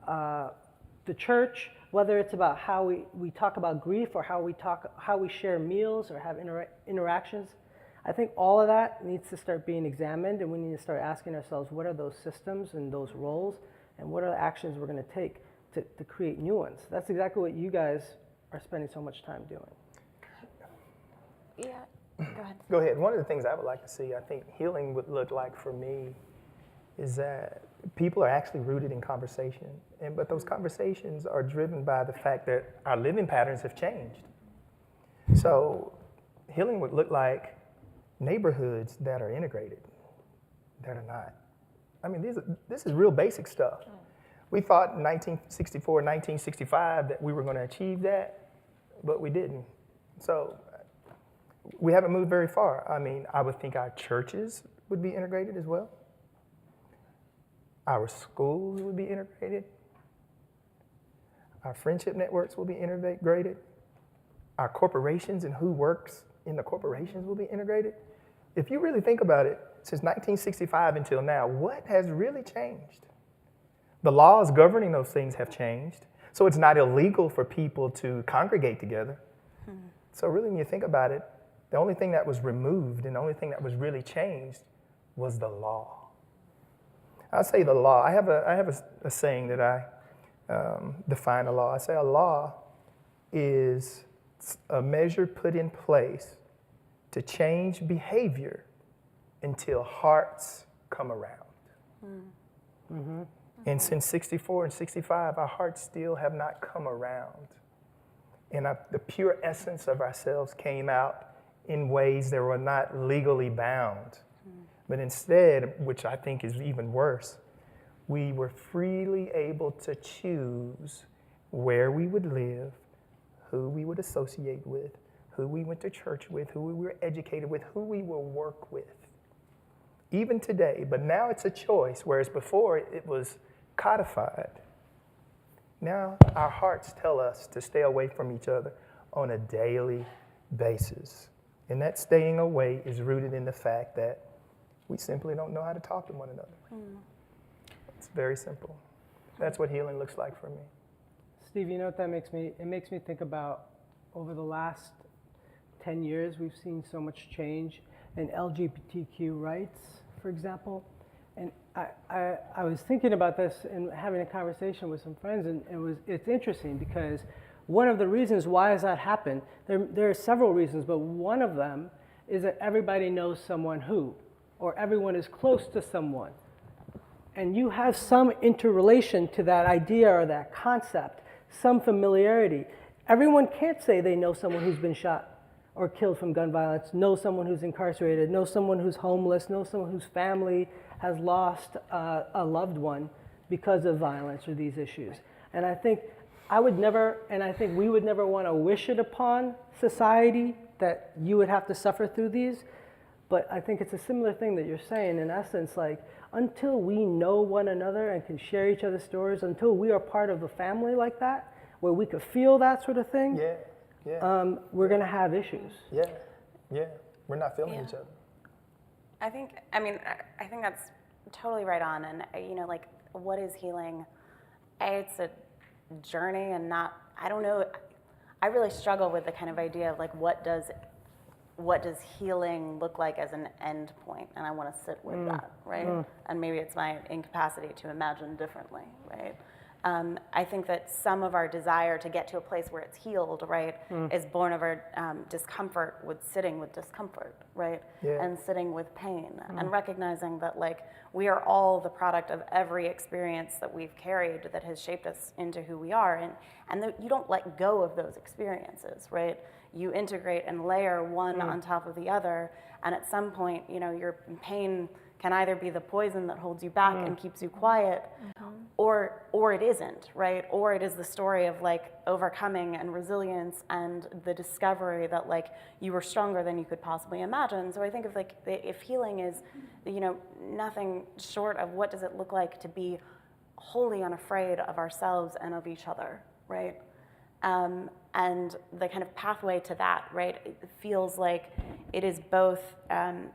the church, whether it's about how we talk about grief, or how we share meals or have interactions. I think all of that needs to start being examined, and we need to start asking ourselves, what are those systems and those roles, and what are the actions we're going to take to create new ones. That's exactly what you guys are spending so much time doing. Yeah, Go ahead. Go ahead. One of the things I would like to see, I think healing would look like for me, is that people are actually rooted in conversation. But those conversations are driven by the fact that our living patterns have changed. So healing would look like neighborhoods that are integrated, that are not. I mean, this is real basic stuff. We thought in 1964, 1965 that we were going to achieve that, but we didn't. So we haven't moved very far. I mean, I would think our churches would be integrated as well. Our schools would be integrated. Our friendship networks will be integrated. Our corporations and who works in the corporations will be integrated. If you really think about it, since 1965 until now, what has really changed? The laws governing those things have changed. So it's not illegal for people to congregate together. So really, when you think about it, the only thing that was removed and the only thing that was really changed was the law. I say the law. I have a saying that I define a law. I say a law is a measure put in place to change behavior until hearts come around. Mm-hmm. And since 64 and 65, our hearts still have not come around. And the pure essence of ourselves came out in ways that were not legally bound. But instead, which I think is even worse, we were freely able to choose where we would live, who we would associate with, who we went to church with, who we were educated with, who we will work with. Even today, but now it's a choice, whereas before it was codified. Now our hearts tell us to stay away from each other on a daily basis. And that staying away is rooted in the fact that we simply don't know how to talk to one another. It's very simple. That's what healing looks like for me. Steve, you know what that makes me? It makes me think about over the last 10 years, we've seen so much change in LGBTQ rights, for example. And I was thinking about this and having a conversation with some friends, and it's interesting because one of the reasons why has that happened, there are several reasons, but one of them is that everybody knows someone who, or everyone is close to someone. And you have some interrelation to that idea or that concept, some familiarity. Everyone can't say they know someone who's been shot or killed from gun violence, know someone who's incarcerated, know someone who's homeless, know someone whose family has lost a loved one because of violence or these issues. And I think I would never, and I think we would never want to wish it upon society that you would have to suffer through these. But I think it's a similar thing that you're saying, in essence, like until we know one another and can share each other's stories, until we are part of a family like that, where we could feel that sort of thing, we're going to have issues. We're not feeling each other. I think that's totally right on. And, you know, like, what is healing? It's a journey and not, I don't know, I really struggle with the kind of idea of like, what does healing look like as an end point? And I want to sit with that, right? And maybe it's my incapacity to imagine differently, right? I think that some of our desire to get to a place where it's healed, right, is born of our discomfort with sitting with discomfort, right, and sitting with pain, and recognizing that, like, we are all the product of every experience that we've carried that has shaped us into who we are, and that you don't let go of those experiences, right? You integrate and layer one on top of the other, and at some point, you know, your pain can either be the poison that holds you back and keeps you quiet, or it isn't, right? Or it is the story of like overcoming and resilience and the discovery that like you were stronger than you could possibly imagine. So I think if healing is, you know, nothing short of what does it look like to be wholly unafraid of ourselves and of each other, right? And the kind of pathway to that, right, it feels like it is both,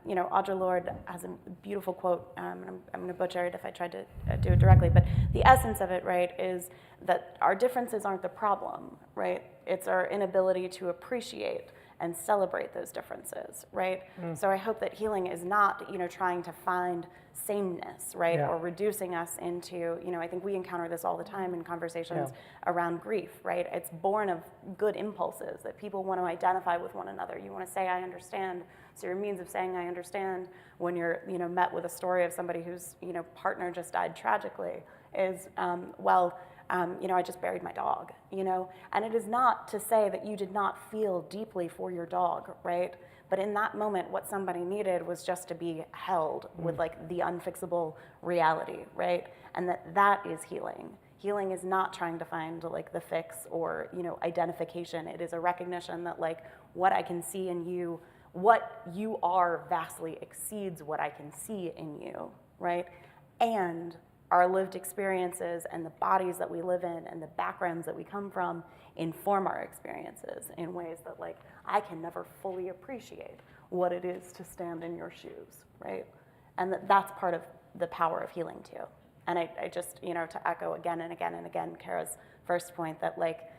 you know, Audre Lorde has a beautiful quote, and I'm going to butcher it if I try to do it directly, but the essence of it, right, is that our differences aren't the problem, right? It's our inability to appreciate and celebrate those differences, right? So I hope that healing is not, trying to find sameness, right? Or reducing us into, I think we encounter this all the time in conversations around grief, right? It's born of good impulses that people want to identify with one another. You want to say, I understand. So your means of saying I understand when you're, met with a story of somebody whose, partner just died tragically is, I just buried my dog, and it is not to say that you did not feel deeply for your dog, right? But in that moment, what somebody needed was just to be held with like the unfixable reality, right? And that is healing. Healing is not trying to find like the fix or, identification. It is a recognition that like what I can see in you, what you are vastly exceeds what I can see in you, right? And our lived experiences and the bodies that we live in and the backgrounds that we come from inform our experiences in ways that like I can never fully appreciate what it is to stand in your shoes, right? And that's part of the power of healing too. And I just, to echo again and again and again Kara's first point that like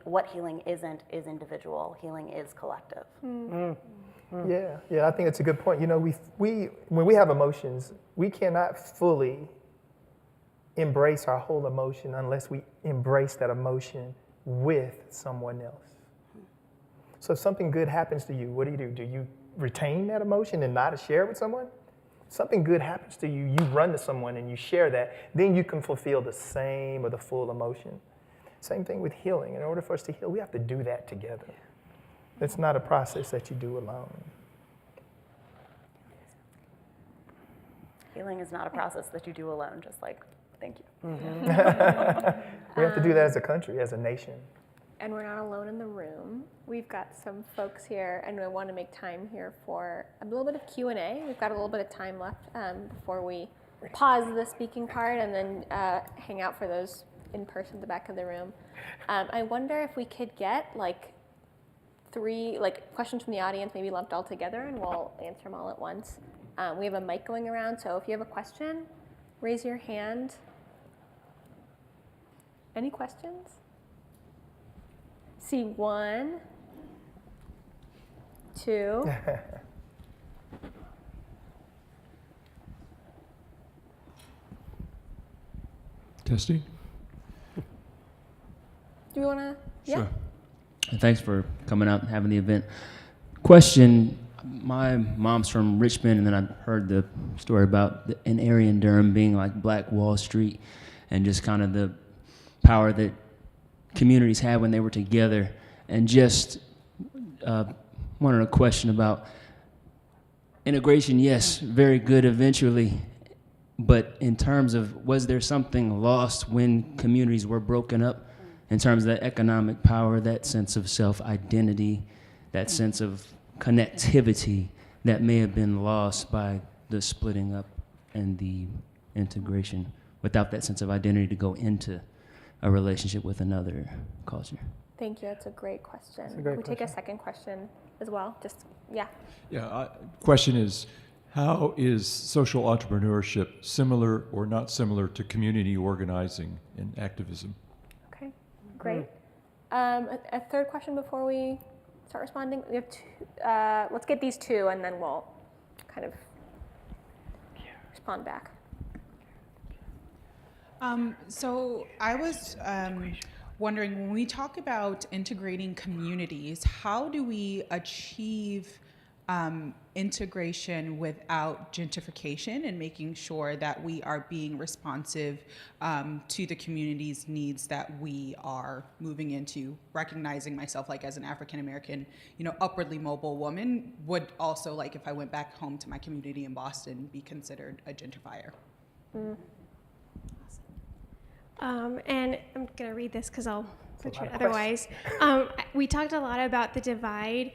what healing isn't is individual, healing is collective. Yeah, I think that's a good point. We when we have emotions, we cannot fully embrace our whole emotion unless we embrace that emotion with someone else. So if something good happens to you, what do? Do you retain that emotion and not share it with someone? Something good happens to you, you run to someone and you share that, then you can fulfill the same or the full emotion. Same thing with healing. In order for us to heal, we have to do that together. It's not a process that you do alone. Healing is not a process that you do alone, just like, thank you. We have to do that as a country, as a nation. And we're not alone in the room. We've got some folks here, and I want to make time here for a little bit of Q&A. We've got a little bit of time left before we pause the speaking part and then hang out for those in person at the back of the room. I wonder if we could get like 3 questions from the audience, maybe lumped all together, and we'll answer them all at once. We have a mic going around, so if you have a question, raise your hand. Any questions? See 1, 2. Testing. Do you want to? Yeah. Sure. And thanks for coming out and having the event. Question, my mom's from Richmond, and then I heard the story about an area in Durham being like Black Wall Street and just kind of the power that communities had when they were together. And just wanted a question about integration. Yes, very good eventually, but in terms of, was there something lost when communities were broken up in terms of that economic power, that sense of self-identity, that sense of connectivity that may have been lost by the splitting up and the integration without that sense of identity to go into a relationship with another culture? Thank you. That's a great question. great we take a second question as well? Yeah. Yeah, question is, how is social entrepreneurship similar or not similar to community organizing and activism? Okay, great. A third question before we start responding. We have 2. Let's get these 2, and then we'll kind of respond back. So I was wondering, when we talk about integrating communities, how do we achieve integration without gentrification and making sure that we are being responsive to the community's needs that we are moving into? Recognizing myself like as an African American, upwardly mobile woman would also, like if I went back home to my community in Boston, be considered a gentrifier. And I'm going to read this because I'll butcher it otherwise. We talked a lot about the divide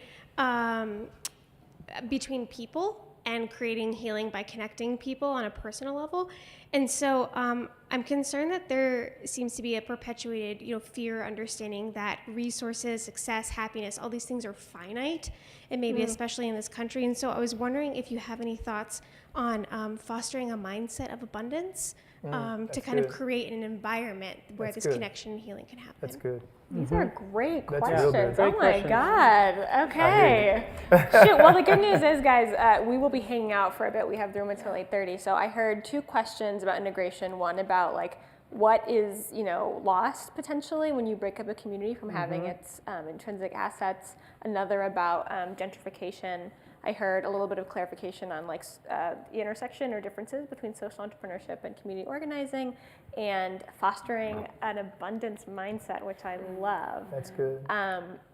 between people and creating healing by connecting people on a personal level. And so I'm concerned that there seems to be a perpetuated, fear, understanding that resources, success, happiness, all these things are finite, and maybe especially in this country. And so I was wondering if you have any thoughts on fostering a mindset of abundance to kind good. of create an environment where That's this good. connection and healing can happen. That's good. These are great That's questions. real good. Oh Great my questions. God. Okay. Shoot. Well, the good news is, guys, we will be hanging out for a bit. We have the room until 8:30. So I heard 2 questions about integration. One about like what is lost potentially when you break up a community from having its intrinsic assets. Another about gentrification. I heard a little bit of clarification on like the intersection or differences between social entrepreneurship and community organizing, and fostering an abundance mindset, which I love. That's good.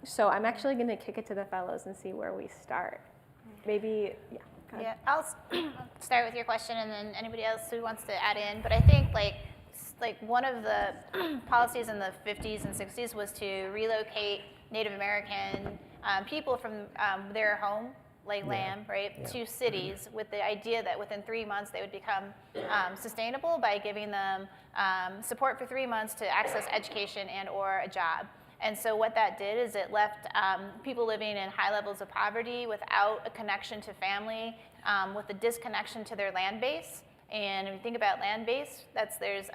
So I'm actually going to kick it to the fellows and see where we start. Maybe, yeah. Go ahead. Yeah, I'll start with your question, and then anybody else who wants to add in. But I think like one of the policies in the 50s and 60s was to relocate Native American people from their home, like land, right, to cities, with the idea that within 3 months they would become sustainable by giving them support for 3 months to access education and or a job. And so what that did is it left people living in high levels of poverty without a connection to family, with a disconnection to their land base. And if you think about land base, there's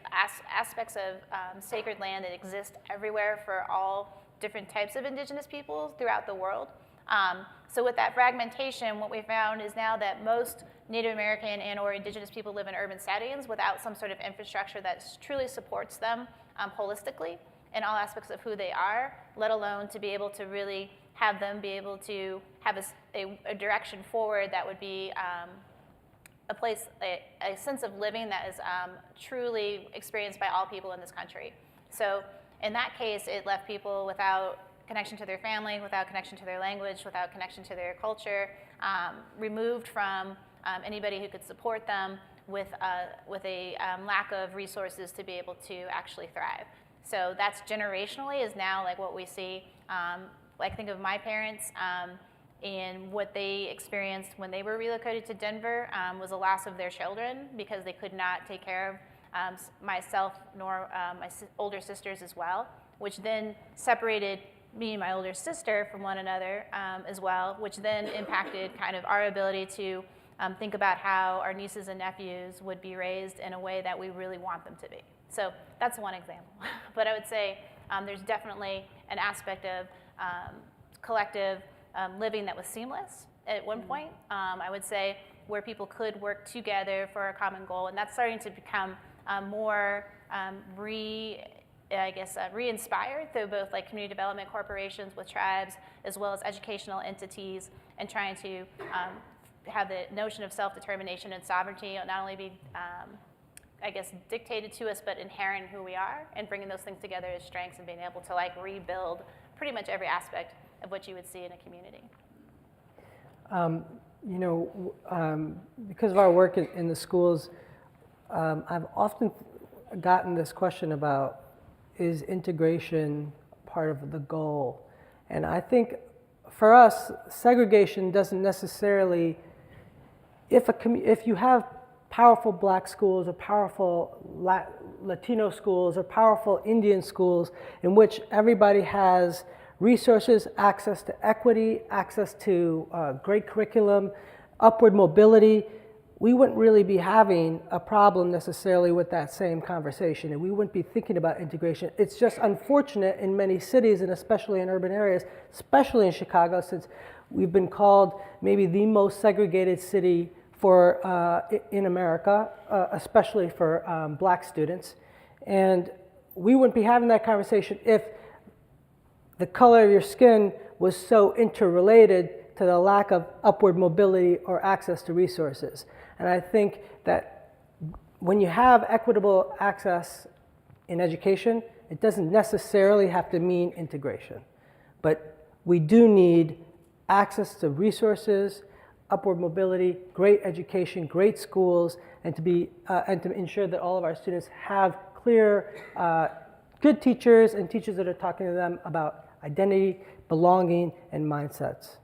aspects of sacred land that exist everywhere for all different types of indigenous peoples throughout the world. So with that fragmentation, what we found is now that most Native American and or indigenous people live in urban settings without some sort of infrastructure that truly supports them holistically in all aspects of who they are, let alone to be able to really have them be able to have a direction forward that would be a place, a sense of living that is truly experienced by all people in this country. So in that case, it left people without connection to their family, without connection to their language, without connection to their culture, removed from anybody who could support them, with a lack of resources to be able to actually thrive. So that's generationally is now like what we see. Like think of my parents and what they experienced when they were relocated to Denver was a loss of their children because they could not take care of myself nor my older sisters as well, which then separated me and my older sister from one another as well, which then impacted kind of our ability to think about how our nieces and nephews would be raised in a way that we really want them to be. So that's one example. But I would say there's definitely an aspect of collective living that was seamless at one point. I would say where people could work together for a common goal, and that's starting to become more re-inspired through both like community development corporations with tribes, as well as educational entities, and trying to have the notion of self-determination and sovereignty not only be, dictated to us, but inherent in who we are, and bringing those things together as strengths and being able to like rebuild pretty much every aspect of what you would see in a community. Because of our work in the schools, I've often gotten this question about, is integration part of the goal? And I think for us, segregation doesn't necessarily, if you have powerful Black schools or powerful Latino schools or powerful Indian schools in which everybody has resources, access to equity, access to great curriculum, upward mobility, we wouldn't really be having a problem necessarily with that same conversation, and we wouldn't be thinking about integration. It's just unfortunate in many cities, and especially in urban areas, especially in Chicago, since we've been called maybe the most segregated city in America, especially for Black students. And we wouldn't be having that conversation if the color of your skin was so interrelated to the lack of upward mobility or access to resources. And I think that when you have equitable access in education, it doesn't necessarily have to mean integration. But we do need access to resources, upward mobility, great education, great schools, and to ensure that all of our students have clear, good teachers and teachers that are talking to them about identity, belonging, and mindsets.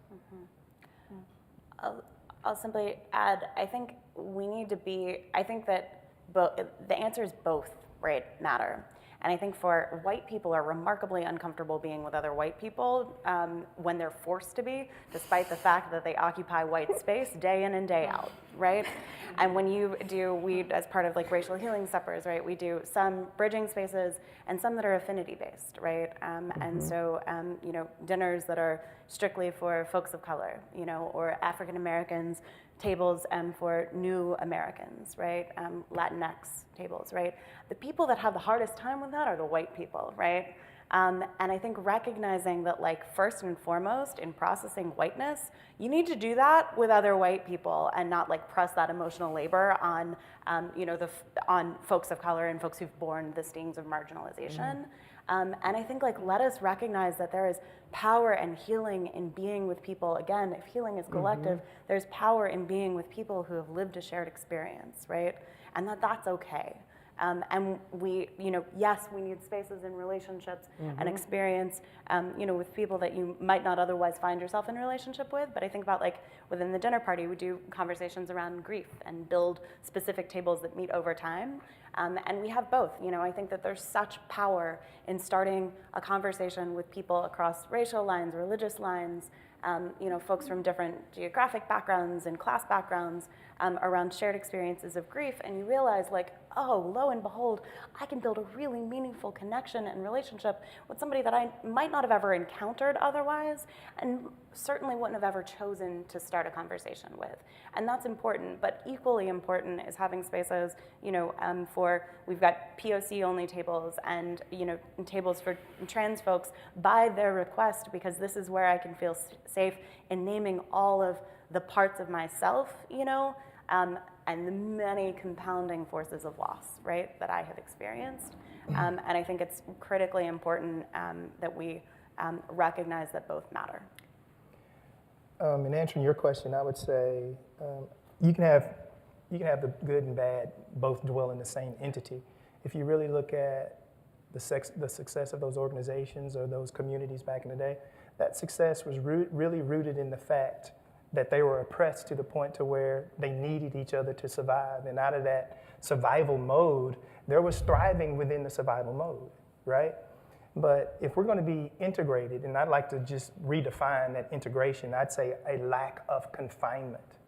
I'll simply add, I think we need to be, I think that the answer is both, right, matter. And I think for white people are remarkably uncomfortable being with other white people when they're forced to be, despite the fact that they occupy white space day in and day out, right? And when we, as part of like racial healing suppers, right, we do some bridging spaces and some that are affinity based, right? And so, you know, dinners that are strictly for folks of color, you know, or African Americans, tables for new Americans, right? Latinx tables, right? The people that have the hardest time with that are the white people, right? And I think recognizing that, like, first and foremost in processing whiteness, you need to do that with other white people and not like press that emotional labor on, you know, on folks of color and folks who've borne the stings of marginalization. And I think, like, let us recognize that there is power and healing in being with people. Again, if healing is collective, there's power in being with people who have lived a shared experience, right? And that's okay. And we, you know, yes, we need spaces and relationships and experience, you know, with people that you might not otherwise find yourself in a relationship with. But I think about, like, within the dinner party, we do conversations around grief and build specific tables that meet over time. And we have both. You know, I think that there's such power in starting a conversation with people across racial lines, religious lines, you know, folks from different geographic backgrounds and class backgrounds around shared experiences of grief. And you realize, like, oh, lo and behold, I can build a really meaningful connection and relationship with somebody that I might not have ever encountered otherwise, and certainly wouldn't have ever chosen to start a conversation with. And that's important, but equally important is having spaces, you know, we've got POC-only tables and, you know, tables for trans folks by their request, because this is where I can feel safe in naming all of the parts of myself, you know, and the many compounding forces of loss, right, that I have experienced. And I think it's critically important that we recognize that both matter. In answering your question, I would say you can have the good and bad both dwell in the same entity. If you really look at the success of those organizations or those communities back in the day, that success was really rooted in the fact that they were oppressed to the point to where they needed each other to survive. And out of that survival mode, there was thriving within the survival mode, right? But if we're going to be integrated, and I'd like to just redefine that integration, I'd say a lack of confinement,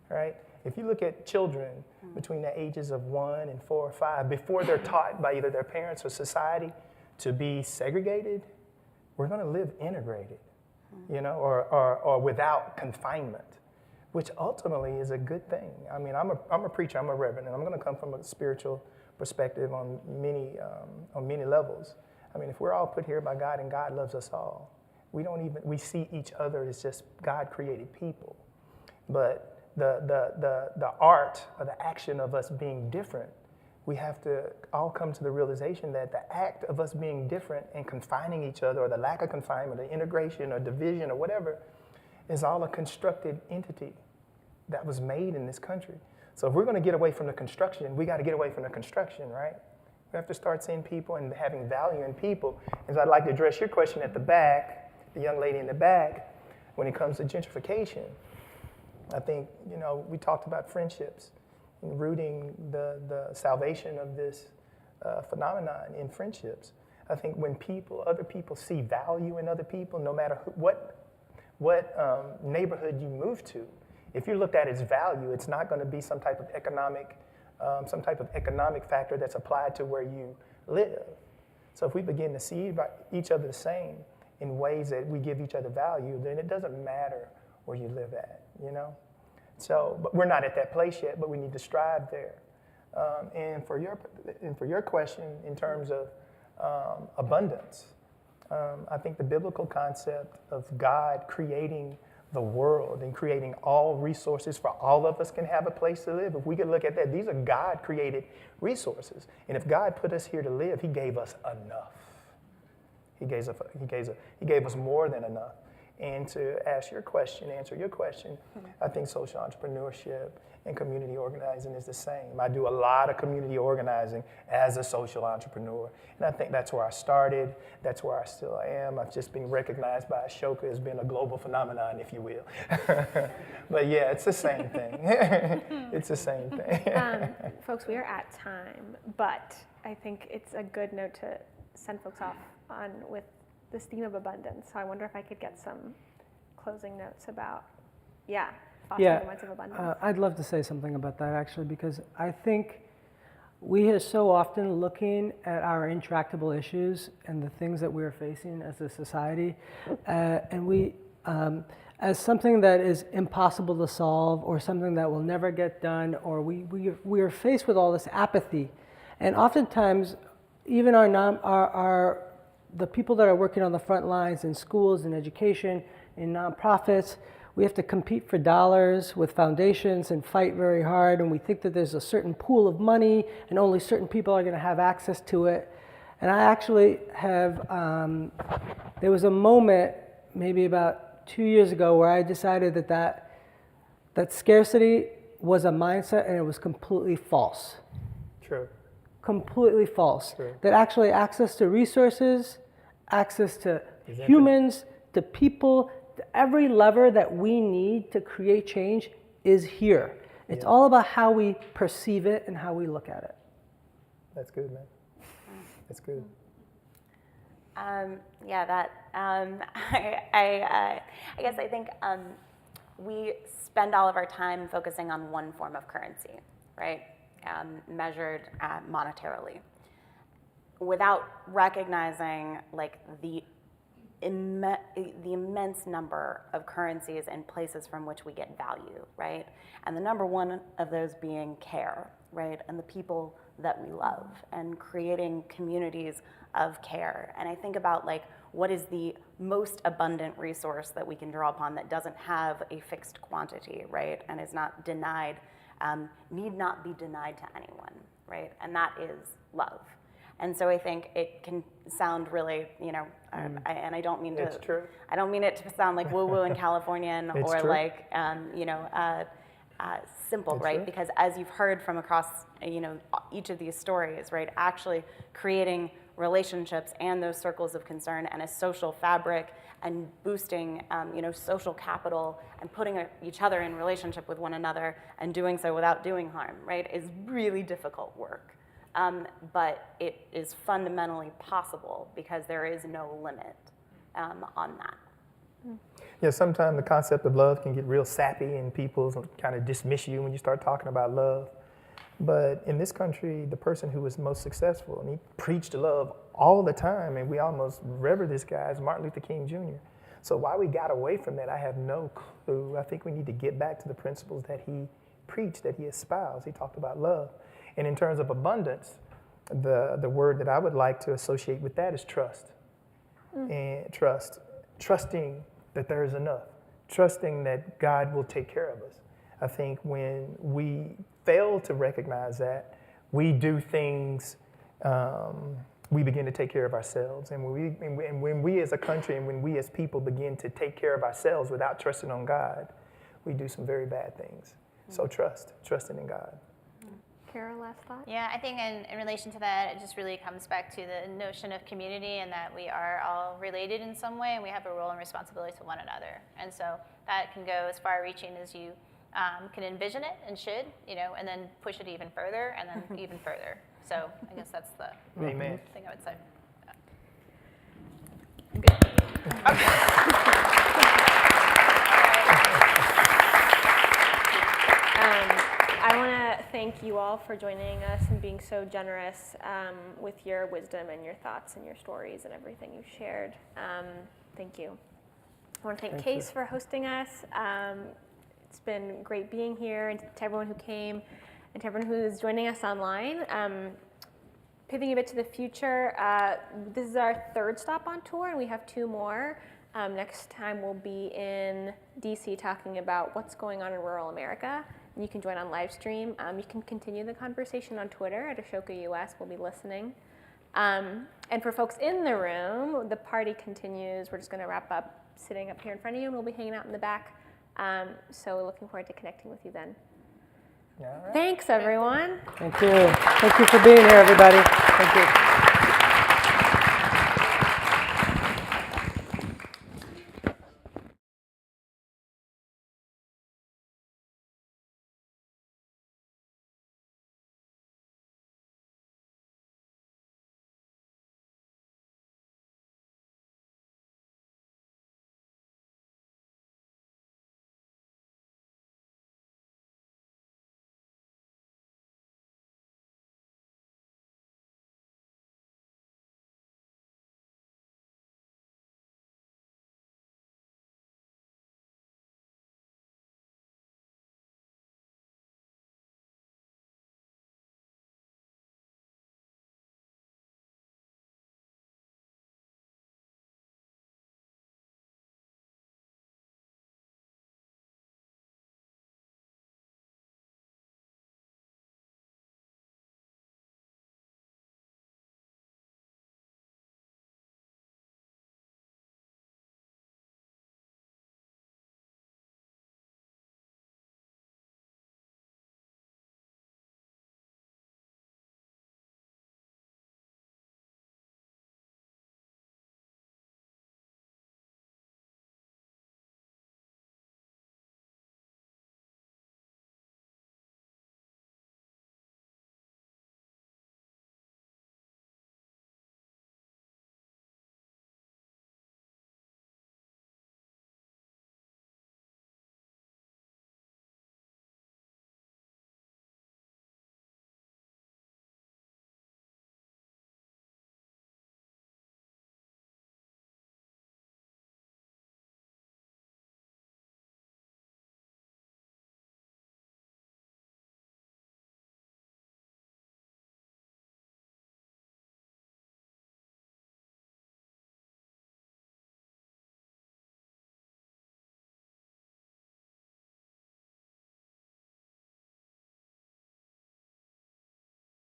right? If you look at children between the ages of 1 and 4 or 5, before they're taught by either their parents or society to be segregated, we're going to live integrated, you know, or without confinement, which ultimately is a good thing. I mean, I'm a preacher, I'm a reverend, and I'm going to come from a spiritual perspective on many levels. I mean, if we're all put here by God and God loves us all, we see each other as just God created people. But the art or the action of us being different, we have to all come to the realization that the act of us being different and confining each other, or the lack of confinement, or integration, or division, or whatever, is all a constructed entity that was made in this country. So if we're going to get away from the construction, we got to get away from the construction, right? We have to start seeing people and having value in people. And so I'd like to address your question at the back, the young lady in the back, when it comes to gentrification. I think, you know, we talked about friendships and rooting the salvation of this phenomenon in friendships. I think when other people see value in other people, no matter what neighborhood you move to, if you looked at its value, it's not going to be some type of economic factor that's applied to where you live. So if we begin to see each other the same in ways that we give each other value, then it doesn't matter where you live at, you know? So, but we're not at that place yet, but we need to strive there. And for your question in terms of abundance, I think the biblical concept of God creating the world and creating all resources for all of us can have a place to live. If we could look at that, these are God-created resources. And if God put us here to live, He gave us enough. He gave us more than enough. And to answer your question, I think social entrepreneurship and community organizing is the same. I do a lot of community organizing as a social entrepreneur. And I think that's where I started, that's where I still am. I've just been recognized by Ashoka as being a global phenomenon, if you will. But yeah, it's the same thing. It's the same thing. Folks, we are at time, but I think it's a good note to send folks off on with this theme of abundance. So I wonder if I could get some closing notes about, fostering moments of abundance. I'd love to say something about that actually, because I think we are so often looking at our intractable issues and the things that we're facing as a society, and we, as something that is impossible to solve or something that will never get done, or we are faced with all this apathy. And oftentimes, even the people that are working on the front lines in schools, in education, in nonprofits, we have to compete for dollars with foundations and fight very hard, and we think that there's a certain pool of money and only certain people are going to have access to it. And I actually have, there was a moment maybe about 2 years ago where I decided that scarcity was a mindset and it was completely false. True. Completely false. True. That actually access to resources, access to humans, to people, to every lever that we need to create change is here. It's all about how we perceive it and how we look at it. That's good, man. That's good. I guess I think we spend all of our time focusing on one form of currency, right? Measured monetarily, without recognizing like the immense number of currencies and places from which we get value, right? And the number one of those being care, right? And the people that we love, and creating communities of care. And I think about like, what is the most abundant resource that we can draw upon that doesn't have a fixed quantity, right? And is not denied, need not be denied to anyone, right? And that is love. And so I think it can sound really, and I don't mean It's true. I don't mean it to sound like woo-woo and Californian It's or true. like, simple, It's right? true. Because as you've heard from across, each of these stories, right? Actually creating relationships and those circles of concern and a social fabric and boosting, social capital and putting each other in relationship with one another and doing so without doing harm, right? Is really difficult work. But it is fundamentally possible because there is no limit on that. Yeah, sometimes the concept of love can get real sappy and people kind of dismiss you when you start talking about love. But in this country, the person who was most successful, and he preached love all the time, and we almost revere this guy, is Martin Luther King Jr. So why we got away from that, I have no clue. I think we need to get back to the principles that he preached, that he espoused. He talked about love. And in terms of abundance, the word that I would like to associate with that is trust. And trusting that there is enough, trusting that God will take care of us. I think when we fail to recognize that, we do things, we begin to take care of ourselves. And when we as a country and when we as people begin to take care of ourselves without trusting on God, we do some very bad things. So trusting in God. Kara, last thought? Yeah, I think in relation to that, it just really comes back to the notion of community and that we are all related in some way and we have a role and responsibility to one another. And so that can go as far reaching as you can envision it and should, and then push it even further and then even further. So I guess that's the Amen. thing I would say. I want to thank you all for joining us and being so generous with your wisdom and your thoughts and your stories and everything you've shared. Thank you. I want to thank Case for hosting us. It's been great being here, and to everyone who came and to everyone who is joining us online. Pivoting a bit to the future, this is our third stop on tour, and we have 2 more. Next time we'll be in DC talking about what's going on in rural America. And you can join on live stream. You can continue the conversation on Twitter at Ashoka US. We'll be listening. And for folks in the room, the party continues. We're just going to wrap up sitting up here in front of you, and we'll be hanging out in the back. So we're looking forward to connecting with you then. All right. Thanks, everyone. Thank you. Thank you for being here, everybody. Thank you.